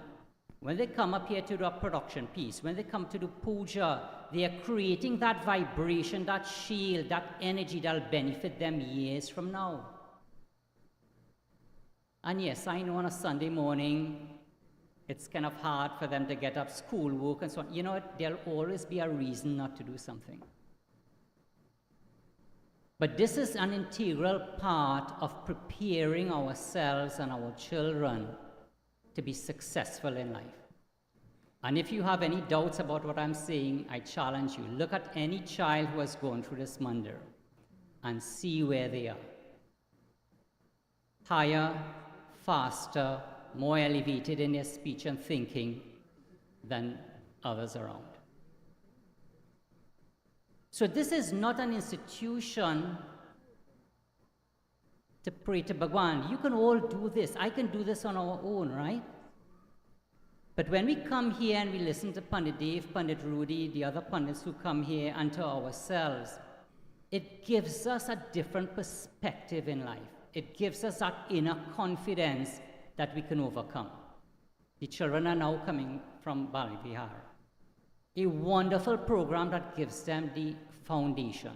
when they come up here to do a production piece, when they come to do puja, they are creating that vibration, that shield, that energy that will benefit them years from now. And yes, I know on a Sunday morning, it's kind of hard for them to get up, schoolwork and so on. You know what? There'll always be a reason not to do something. But this is an integral part of preparing ourselves and our children to be successful in life. And if you have any doubts about what I'm saying, I challenge you. Look at any child who has gone through this mandir and see where they are. Higher, faster, more elevated in their speech and thinking than others around. So this is not an institution to pray to Bhagwan. You can all do this. I can do this on our own, right? But when we come here and we listen to Pandit Dev, Pandit Rudy, the other Pandits who come here, and to ourselves, it gives us a different perspective in life. It gives us that inner confidence that we can overcome. The children are now coming from Bali Vihar. A wonderful program that gives them the foundation.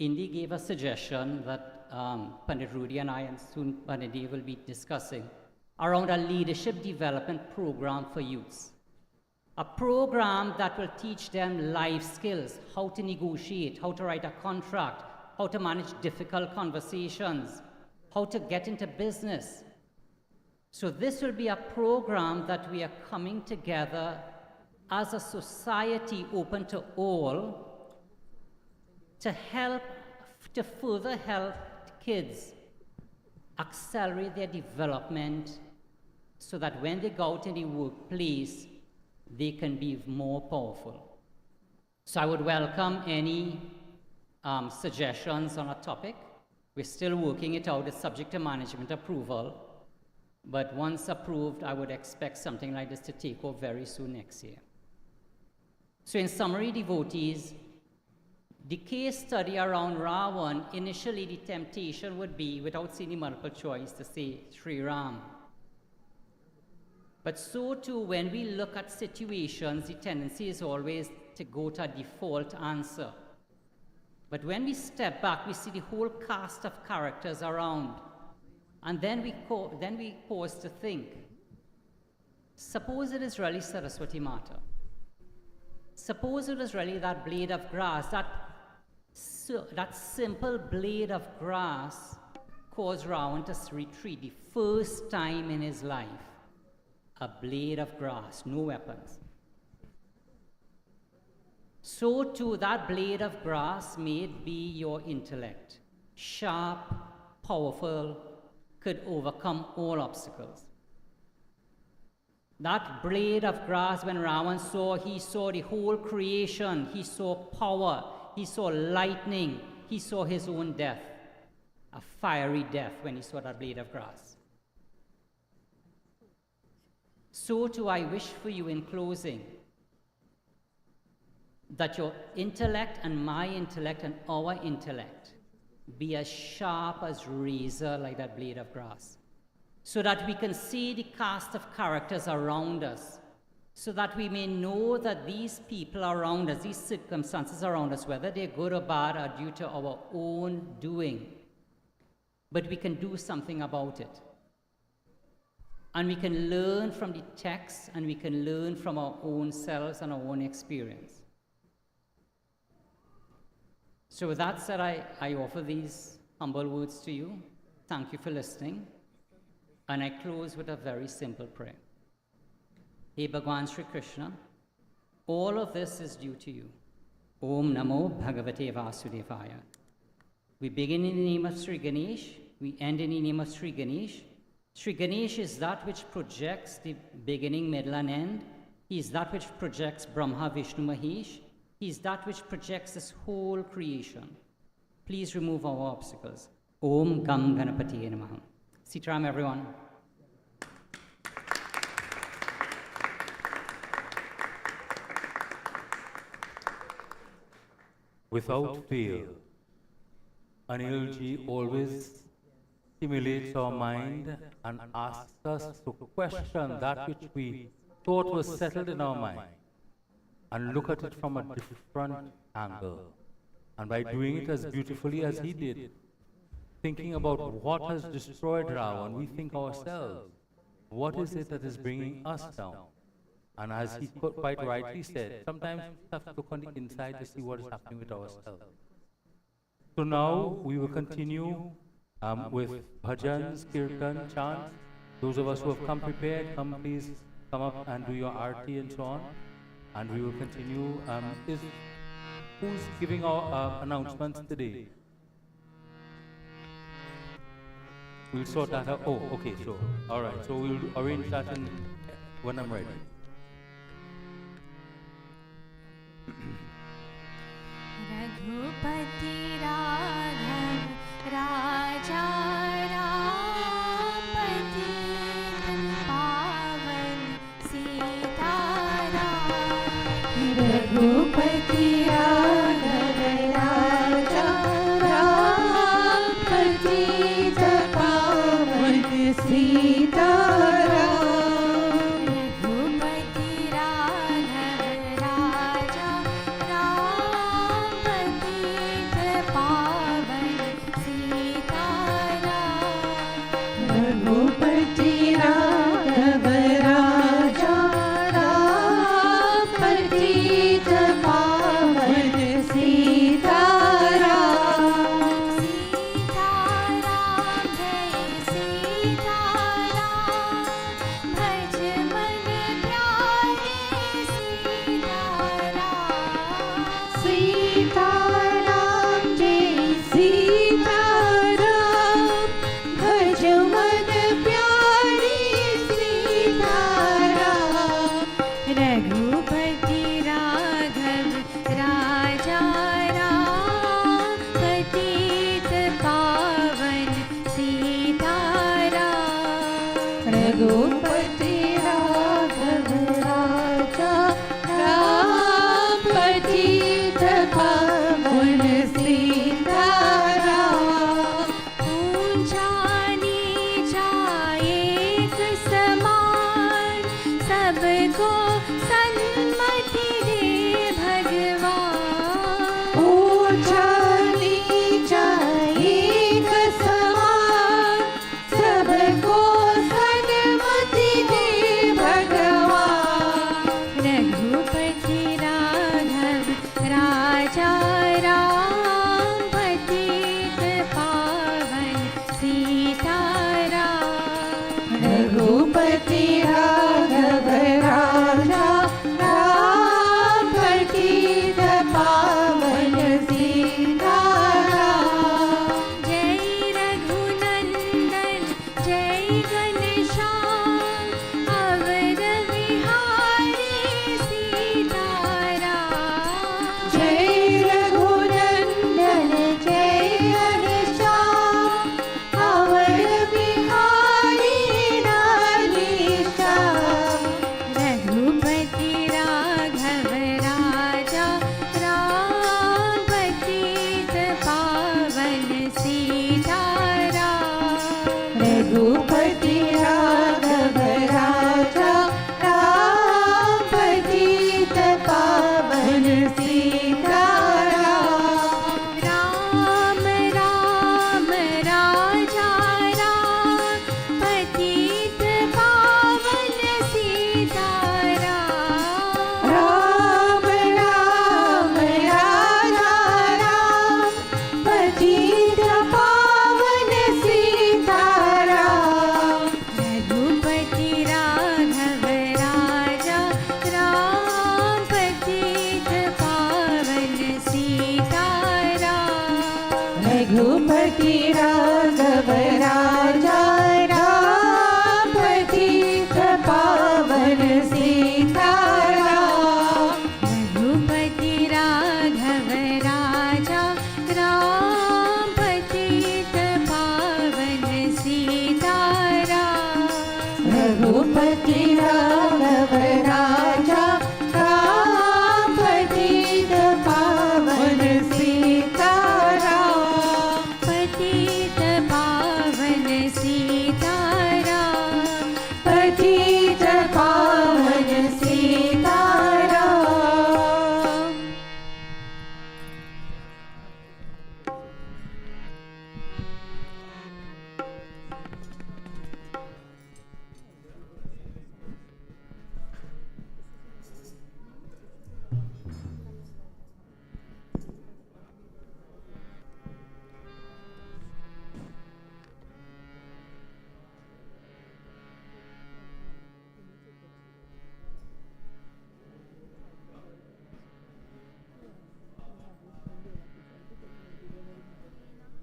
Indy gave a suggestion that Pandit Rudy and I, and soon Pandit Dev, will be discussing around a leadership development program for youths. A program that will teach them life skills, how to negotiate, how to write a contract, how to manage difficult conversations, how to get into business. So this will be a program that we are coming together as a society open to all to further help kids accelerate their development so that when they go out in the workplace, they can be more powerful. So I would welcome any suggestions on a topic. We're still working it out. It's subject to management approval. But once approved, I would expect something like this to take off very soon next year. So in summary, devotees, the case study around Ravan, initially the temptation would be, without seeing the multiple choice, to say Sri Ram. But so too, when we look at situations, the tendency is always to go to a default answer. But when we step back, we see the whole cast of characters around. And then we pause to think. Suppose it is really Saraswati Mata. Suppose it is really that blade of grass, that simple blade of grass caused Ravan to retreat the first time in his life. A blade of grass, no weapons. So too, that blade of grass may be your intellect, sharp, powerful, could overcome all obstacles. That blade of grass, when Ravan saw, he saw the whole creation, he saw power, he saw lightning, he saw his own death, a fiery death when he saw that blade of grass. So too, I wish for you in closing that your intellect and my intellect and our intellect be as sharp as razor like that blade of grass, so that we can see the cast of characters around us, so that we may know that these people around us, these circumstances around us, whether they're good or bad, are due to our own doing. But we can do something about it. And we can learn from the text, and we can learn from our own selves and our own experience. So with that said, I offer these humble words to you. Thank you for listening. And I close with a very simple prayer. Hey Bhagwan Sri Krishna, all of this is due to you. Om Namo Bhagavate Vasudevaya. We begin in the name of Sri Ganesh, we end in the name of Sri Ganesh. Sri Ganesh is that which projects the beginning, middle, and end. He is that which projects Brahma, Vishnu, Mahesh. He is that which projects this whole creation. Please remove our obstacles. Om Gam Ganapati Namaha. Sitaram, everyone. Without fail, Anilji always stimulates our mind and asks us to question that which we thought was settled in our mind and look at it from a different angle. And by doing it as beautifully as he did, thinking about what has destroyed Ravan, we think ourselves, what is it that is bringing us down? And as he quite rightly said, sometimes we have to look on the inside to see what is happening with ourselves. So now we will continue with bhajans, kirtan, chants. Those of us who have come prepared, please come up and do your arti and so on. And we will continue. Who's giving our announcements today? We'll sort that out. Oh, okay, so, all right. So we'll arrange that when I'm ready. Raghupati Raghav राजा रामपति पावन सीताराम रघुपति राघव राजा रामपति पावन सीताराम रघुपति राघव राजा रामपति पावन सीताराम पति राघव राजा राम पतित पावन सीताराम रघुपति राघव राजा राम पतित पावन सीताराम रघुपति राघव राजा राम पतित पावन सीताराम पतित पावन सीताराम पतित पावन सीताराम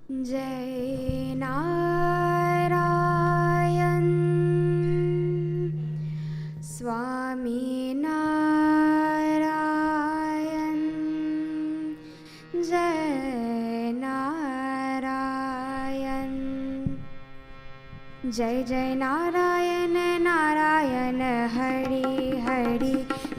जय नारायण स्वामी नारायण जय नारायण जय जय नारायण नारायण हरि हरि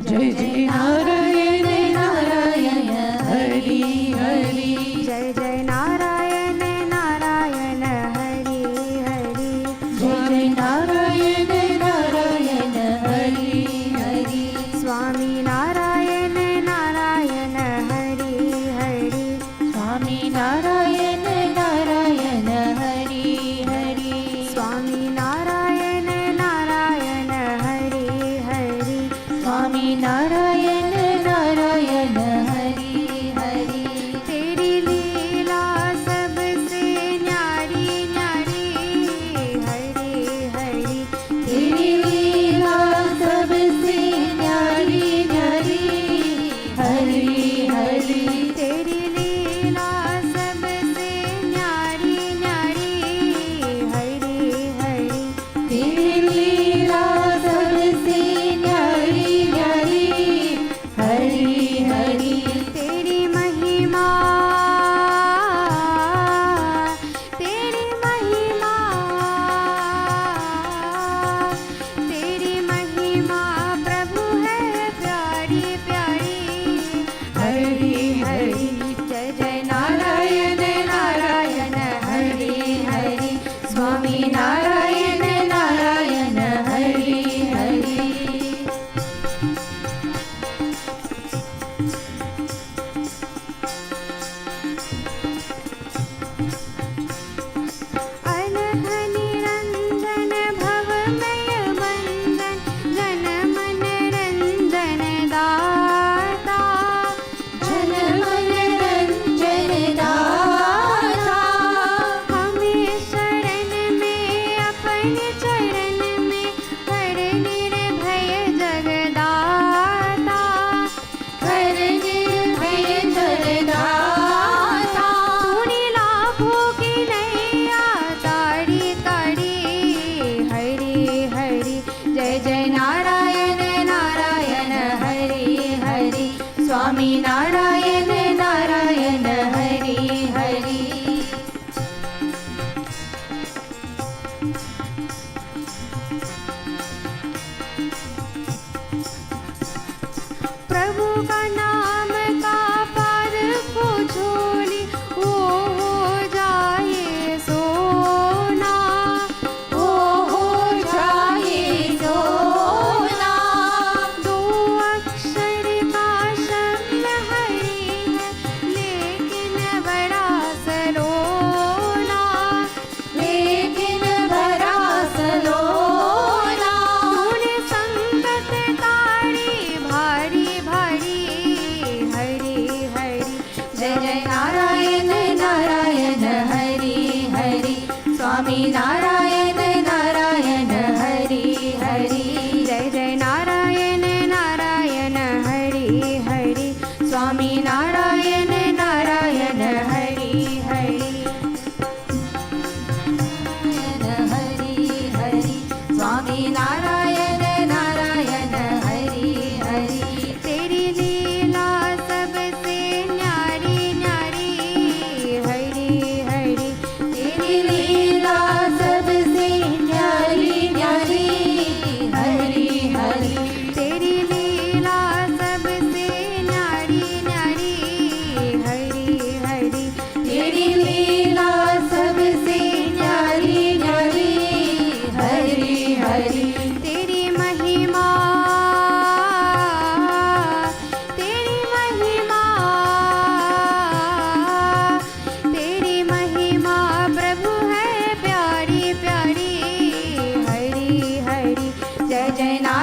जय जय नारायण नारायण हरि हरि जय जय नारायण नारायण हरि हरि जय जय नारायण नारायण हरि हरि स्वामी नारायण नारायण हरि हरि स्वामी नारायण नारायण हरि हरि स्वामी नारायण नारायण हरि हरि स्वामी नारायण नारायण हरि हरि तेरी लीला सबसे न्यारी न्यारी हरि हरि तेरी लीला सबसे न्यारी न्यारी हरि हरि तेरी लीला सबसे न्यारी न्यारी हरि हरि तेरी लीला सबसे न्यारी न्यारी हरि हरि तेरी महिमा तेरी महिमा तेरी महिमा प्रभु है प्यारी प्यारी हरि हरि जय जय नारायण नारायण हरि हरि स्वामी नारायण नारायण हरि हरि अनघ निरंजन भवमय वंदन जन मन रंजन दाता जन मन रंजन दाता हमें शरण में अपने चरण में हर निर्भय जगदाता हर निर्भय जगदाता तूने लाखों की नैया ताड़ी ताड़ी हरि हरि जय जय नारायण नारायण हरि हरि स्वामी नारायण नारायण हरि हरि प्रभु का नाम का पार को झोली वो हो जाए सोना वो हो जाए सोना दो अक्षर का शब्द हरि है लेकिन बड़ा सलोना लेकिन बड़ा सलोना तूने संकट तारी भारी भारी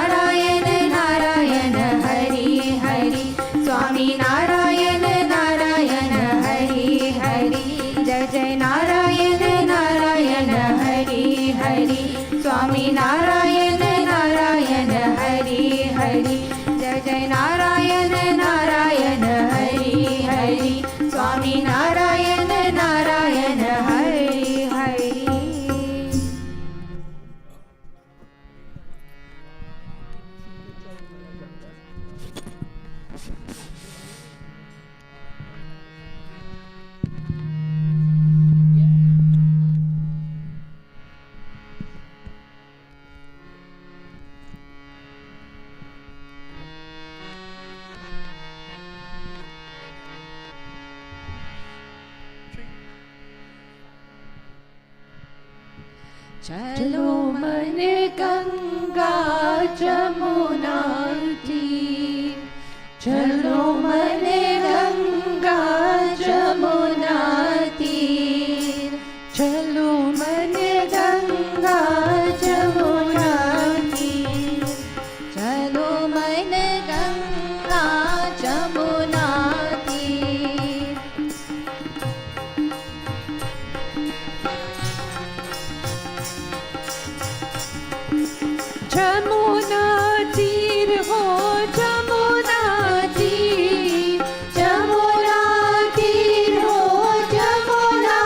नारायण नारायण हरि हरि स्वामी नारायण नारायण हरि हरि जय जय नारायण नारायण हरि हरि स्वामी नारायण नारायण हरि हरि जय जय नारायण नारायण हरि हरि स्वामी नारायण नारायण हरि हरि चलो मन गंगा जमुना तीर चलो मन गंगा जमुना तीर चलो मन गंगा जमुना तीर चलो मन गंगा जमुना तीर जमुना तीर हो जमुना तीर जमुना तीर हो जमुना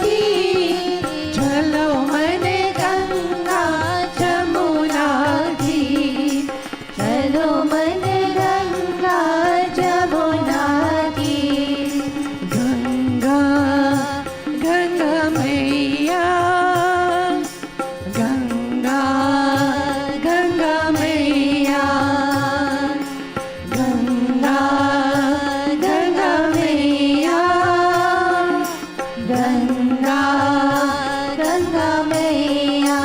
तीर चलो मन गंगा जमुना तीर चलो मन गंगा जमुना तीर गंगा गंगा मैया गंगा गंगा मैया गंगा गंगा मैया गंगा गंगा मैया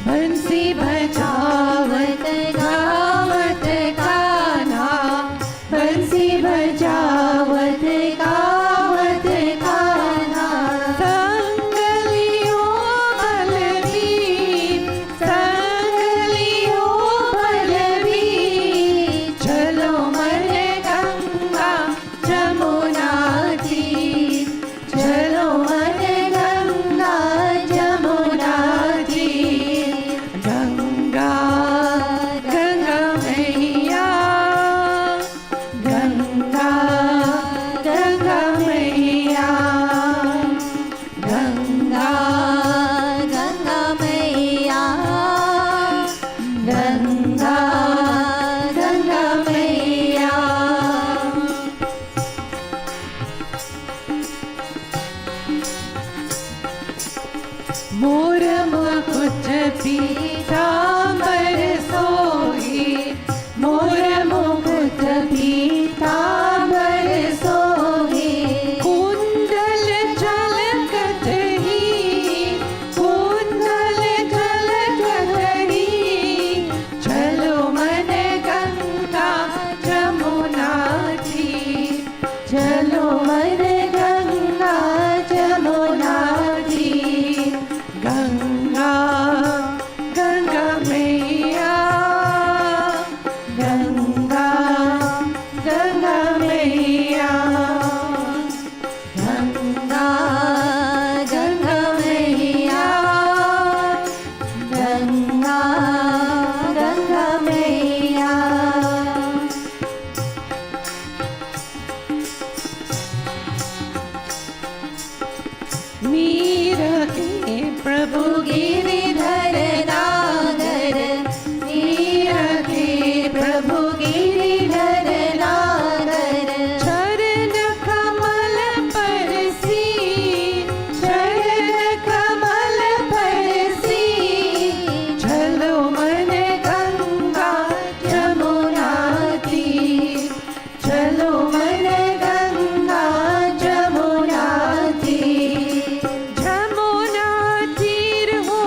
बंसी बजावत गावत गाना बंसी बजावत गावत गाना संगलियों बलवीर संगलियों बलवीर चलो मन गंगा जमुना तीर चलो मन गंगा जमुना तीर गंगा गंगा मैया गंगा गंगा मैया गंगा गंगा मैया गंगा गंगा मैया मोर मुकुट पीतांबर सोहे मोर मुकुट पीतांबर सोहे कुंडल झलकत ही कुंडल झलकत ही चलो मन गंगा जमुना तीर चलो मन गंगा जमुना तीर गंगा गंगा मैया गंगा गंगा मैया गंगा गंगा मैया गंगा गंगा मैया मीर के प्रभु गिरिधर नागर मीर के प्रभु गिरिधर नागर चरण कमल परसी चरण कमल परसी चलो मन गंगा जमुना तीर चलो मन गंगा जमुना तीर जमुना तीर हो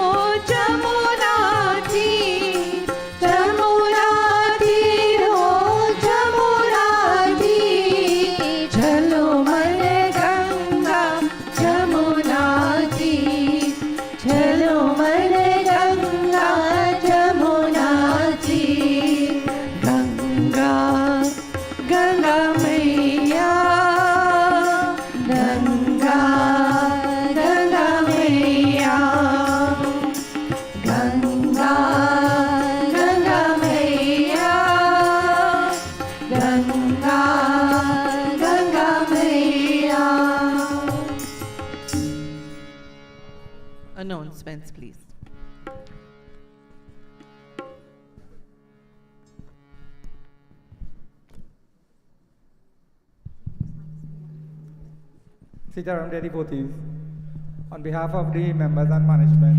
announcements, please. Sitaram dear devotees, on behalf of the members and management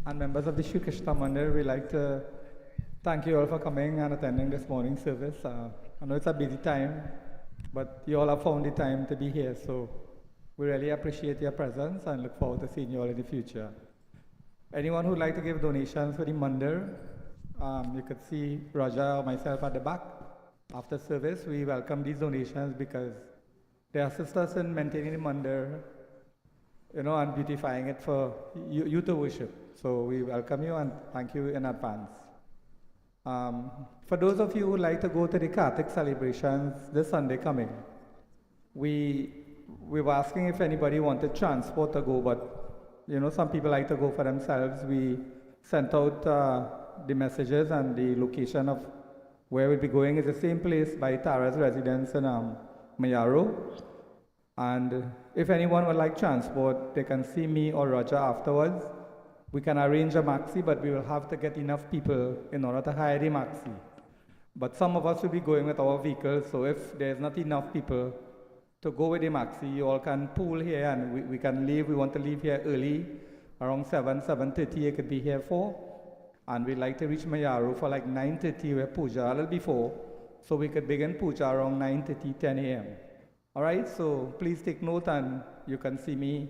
and members of the Shri Krishna Mandir, we'd like to thank you all for coming and attending this morning's service. I know it's a busy time, but you all have found the time to be here, so we really appreciate your presence and look forward to seeing you all in the future. Anyone who'd like to give donations for the Mandir, you could see Raja or myself at the back. After service, we welcome these donations because they assist us in maintaining the Mandir, and beautifying it for you to worship. So we welcome you and thank you in advance. For those of you who would like to go to the Kartik celebrations this Sunday coming, we were asking if anybody wanted transport to go, but some people like to go for themselves. We sent out the messages, and the location of where we'll be going is the same place by Tara's residence in Mayaro. And if anyone would like transport, they can see me or Roger afterwards. We can arrange a maxi, but we will have to get enough people in order to hire the maxi. But some of us will be going with our vehicles, so if there's not enough people to go with the maxi, you all can pool here and we can leave. We want to leave here early, around 7:30 you could be here for. And we'd like to reach Mayaro for like 9:30, where puja a little before, so we could begin puja around 9:30, 10 a.m. All right, so please take note, and you can see me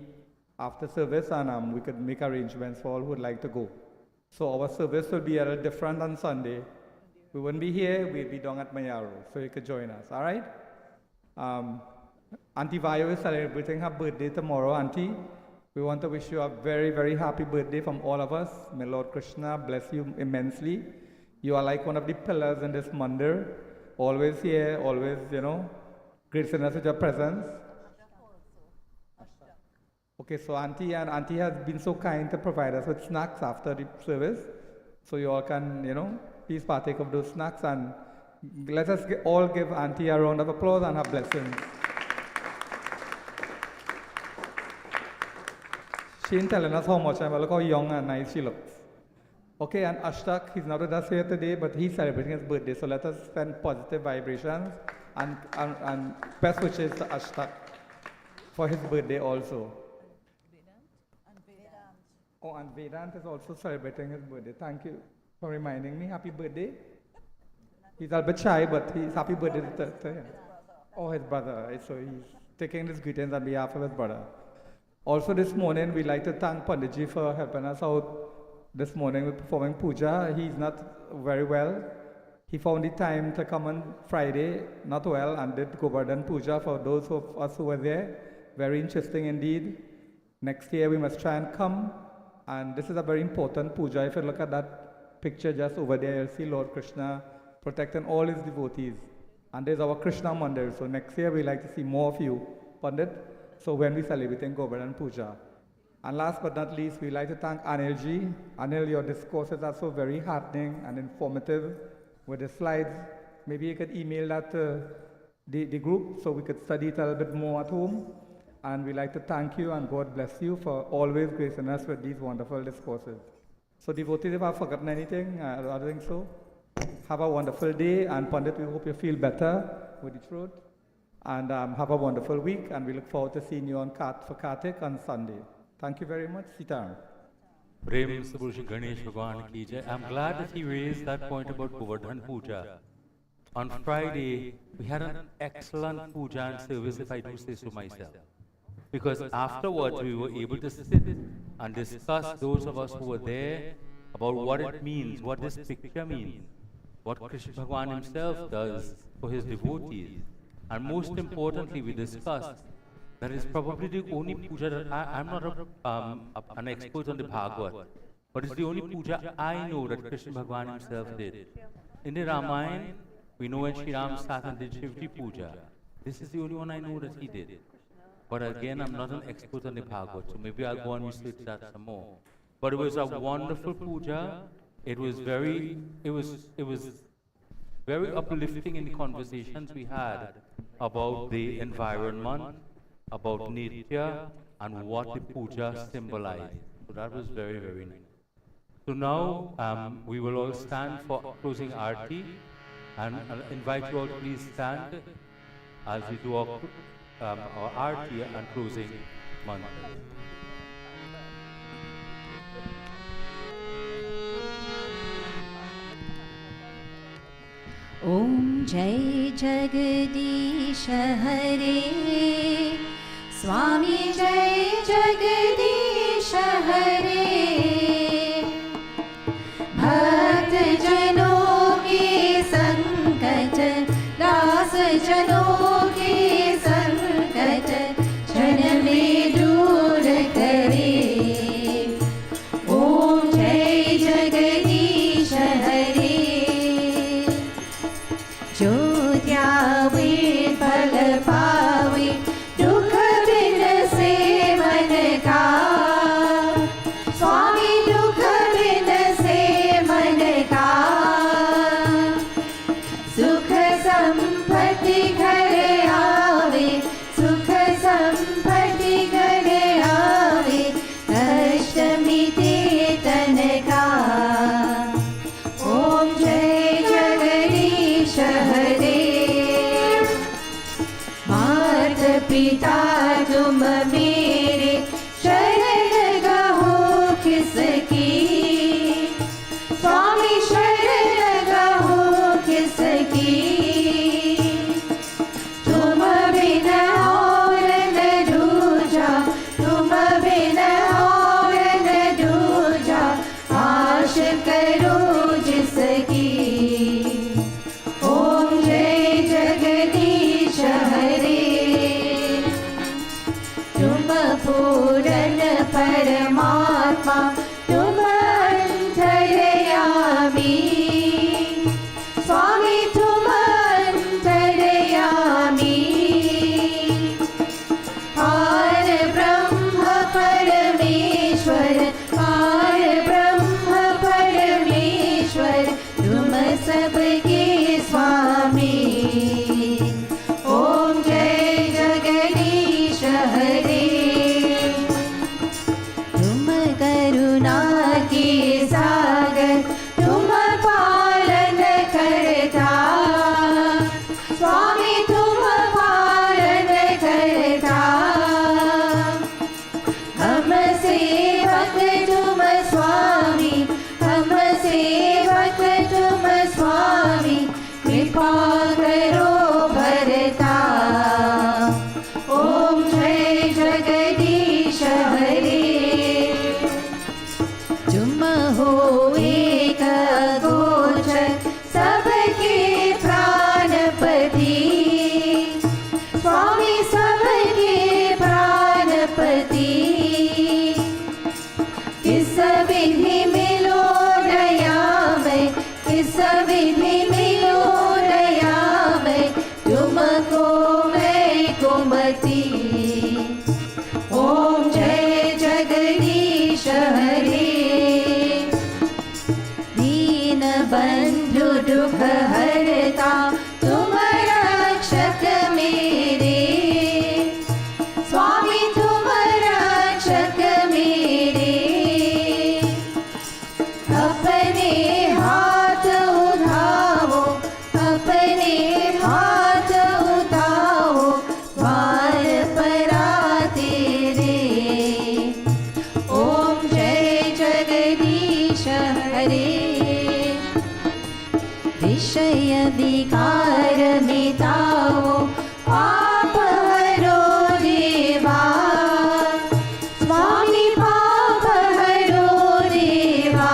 after service, and we could make arrangements for all who would like to go. So our service will be a little different on Sunday. We wouldn't be here, we'll be down at Mayaro, so you could join us, all right? Auntie Vayo is celebrating her birthday tomorrow, Auntie. We want to wish you a very, very happy birthday from all of us. May Lord Krishna bless you immensely. You are like one of the pillars in this mandir. Always here, always, gracing us with your presence. Okay, so Auntie has been so kind to provide us with snacks after the service. So you all can, please partake of those snacks, and let us all give Auntie a round of applause and her blessings. She ain't telling us how much, but look how young and nice she looks. Okay, and Ashtak, he's not with us here today, but he's celebrating his birthday, so let us send positive vibrations and best wishes to Ashtak for his birthday also. Oh, and Vedant is also celebrating his birthday. Thank you for reminding me. Happy birthday. He's a bit shy, but he's happy birthday to him. Oh, his brother. So he's taking his greetings on behalf of his brother. Also this morning, we'd like to thank Panditji for helping us out this morning with performing puja. He's not very well. He found the time to come on Friday, not well, and did Govardhan puja for those of us who were there. Very interesting indeed. Next year we must try and come. And this is a very important puja. If you look at that picture just over there, you'll see Lord Krishna protecting all his devotees. And there's our Krishna Mandir. So next year we'd like to see more of you, Pandit. So when we celebrating Govardhan Puja. And last but not least, we'd like to thank Anil ji. Anil, your discourses are so very heartening and informative with the slides. Maybe you could email that to the group so we could study it a little bit more at home. And we'd like to thank you and God bless you for always gracing us with these wonderful discourses. So devotees, if I've forgotten anything, I don't think so. Have a wonderful day, and Pandit, we hope you feel better with the throat. And have a wonderful week, and we look forward to seeing you for Kartik on Sunday. Thank you very much. Sitaram. Prem Sabur Shri Ganesh Bhagwan ki jai. I'm glad that he raised that point about Govardhan Puja. On Friday, we had an excellent puja and service, if I do say so myself. Because afterwards, we were able to sit and discuss, those of us who were there, about what it means, what this picture means, what Krishna Bhagwan himself does for his devotees. And most importantly, we discussed that is probably the only puja that I'm not an expert on the Bhagavad, but it's the only puja I know that Krishna Bhagwan himself did. In the Ramayana, we know when Sri Ram sat and did Shivji puja. This is the only one I know that he did. But again, I'm not an expert on the Bhagavad, so maybe I'll go and research that some more. But it was a wonderful puja. It was very uplifting in the conversations we had about the environment, about Nitya and what the puja symbolized. So that was very, very nice. So now we will all stand for closing Aarti, and I'll invite you all to please stand as we do our Aarti and closing mantra. ॐ जय जगदीश हरे स्वामी जय जगदीश हरे भक्त जनों के संकट दास जनों के संकट क्षण में दूर करे ॐ जय जगदीश हरे जो ध्यावे फल पावे दुख बिन से मन का स्वामी दुख बिन से मन का सुख संपत्ति घर आवे सुख संपत्ति घर आवे कष्ट मिटे तन का ॐ जय जगदीश हरे मात पिता तुम मेरे शरण गहो किसकी स्वामी शरण गहो किसकी तुम बिन और न दूजा तुम बिन और न दूजा आश करो जिसकी ॐ जय जगदीश हरे तुम पूर्ण परमात्मा तुम अंतर्यामी स्वामी तुम अंतर्यामी पार ब्रह्म परमेश्वर पार ब्रह्म परमेश्वर तुम सबके स्वामी ॐ जय जगदीश हरे तुम करुणा के सागर तुम पालन करता स्वामी तुम पालन करता हम सेवक तुम स्वामी हम सेवक तुम स्वामी कृपा करो भरता ॐ जय जगदीश हरे तुम हो एक गोचर सबके प्राणपति स्वामी सबके प्राणपति किस विधि मिलो दयामय किस विधि मिलो दयामय तुमको मैं कुमति ॐ जय जगदीश हरे दीन बंधु दुख हरता तुम रक्षक मेरे स्वामी तुम रक्षक मेरे अपने हाथ उठाओ अपने हाथ उठाओ द्वार पर तेरे ॐ जय जगदीश हरे विषय विकार मिटाओ पाप हरो देवा स्वामी पाप हरो देवा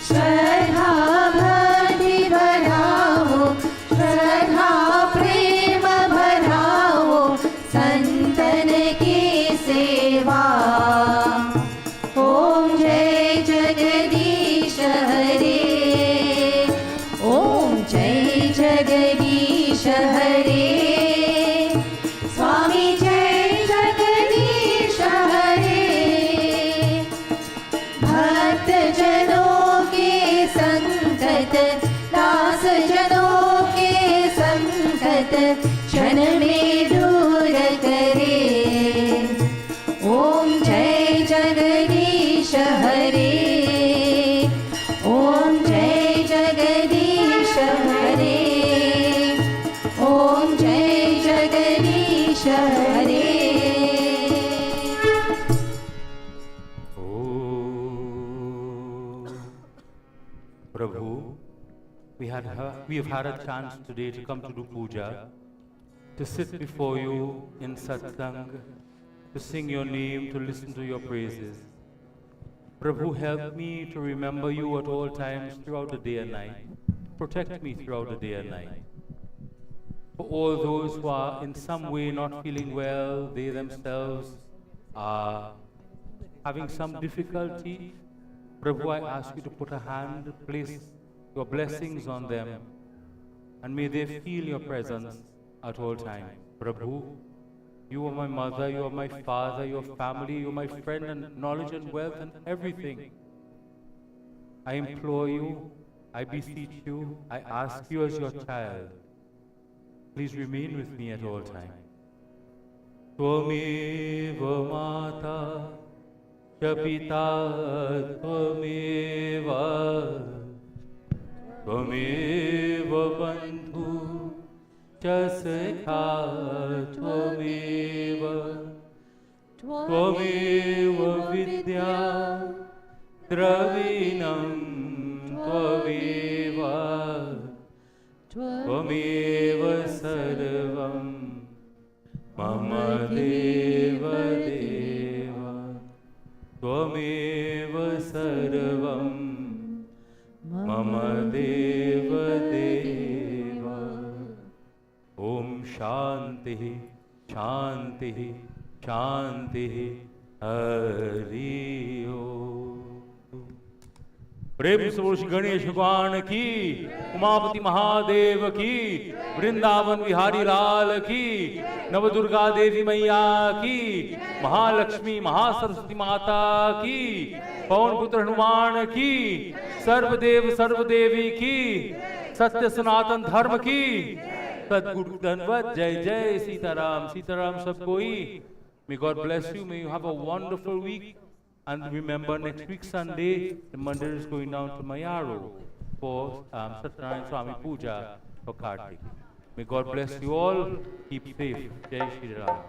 श्रद्धा भक्ति बढ़ाओ श्रद्धा प्रेम बढ़ाओ संतन की सेवा ॐ जय जगदीश हरे ॐ जय जगदीश हरे हरे ॐ जय जगदीश हरे Prabhu, we have had a chance today to come to do puja, to sit before you in satsang, to sing your name, to listen to your praises. Prabhu, help me to remember you at all times throughout the day and night. Protect me throughout the day and night. For all those who are in some way not feeling well, they themselves are having some difficulty, Prabhu, I ask you to put a hand, place your blessings on them, and may they feel your presence at all times. Prabhu, you are my mother, you are my father, your family, you are my friend, and knowledge and wealth and everything. I implore you, I beseech you, I ask you as your child, please remain with me at all times. Tvameva Mata च पिता त्वमेव त्वमेव बन्धु च सखा त्वमेव त्वमेव विद्या द्रविणं त्वमेव त्वमेव सर्वं मम देव देव त्वमेव सर्वं मम देव देव ॐ शान्तिः शान्तिः शान्तिः हरि ओम् प्रेम से बोलो श्री गणेश भगवान की, उमापति महादेव की, वृंदावन बिहारी लाल की, नवदुर्गा देवी मैया की, महालक्ष्मी महासरस्वती माता की, पवन पुत्र हनुमान की, सर्वदेव सर्वदेवी की, सत्य सनातन धर्म की, सद्गुरु धन्वत जय जय सीताराम सीताराम सब कोई. May God bless you. May you have a wonderful week. And remember, next week Sunday, the mandir is going down to Mayaro for Satyanarayana Swami Puja for Kartik. May God bless you all. Keep safe. Jai Shri Ram.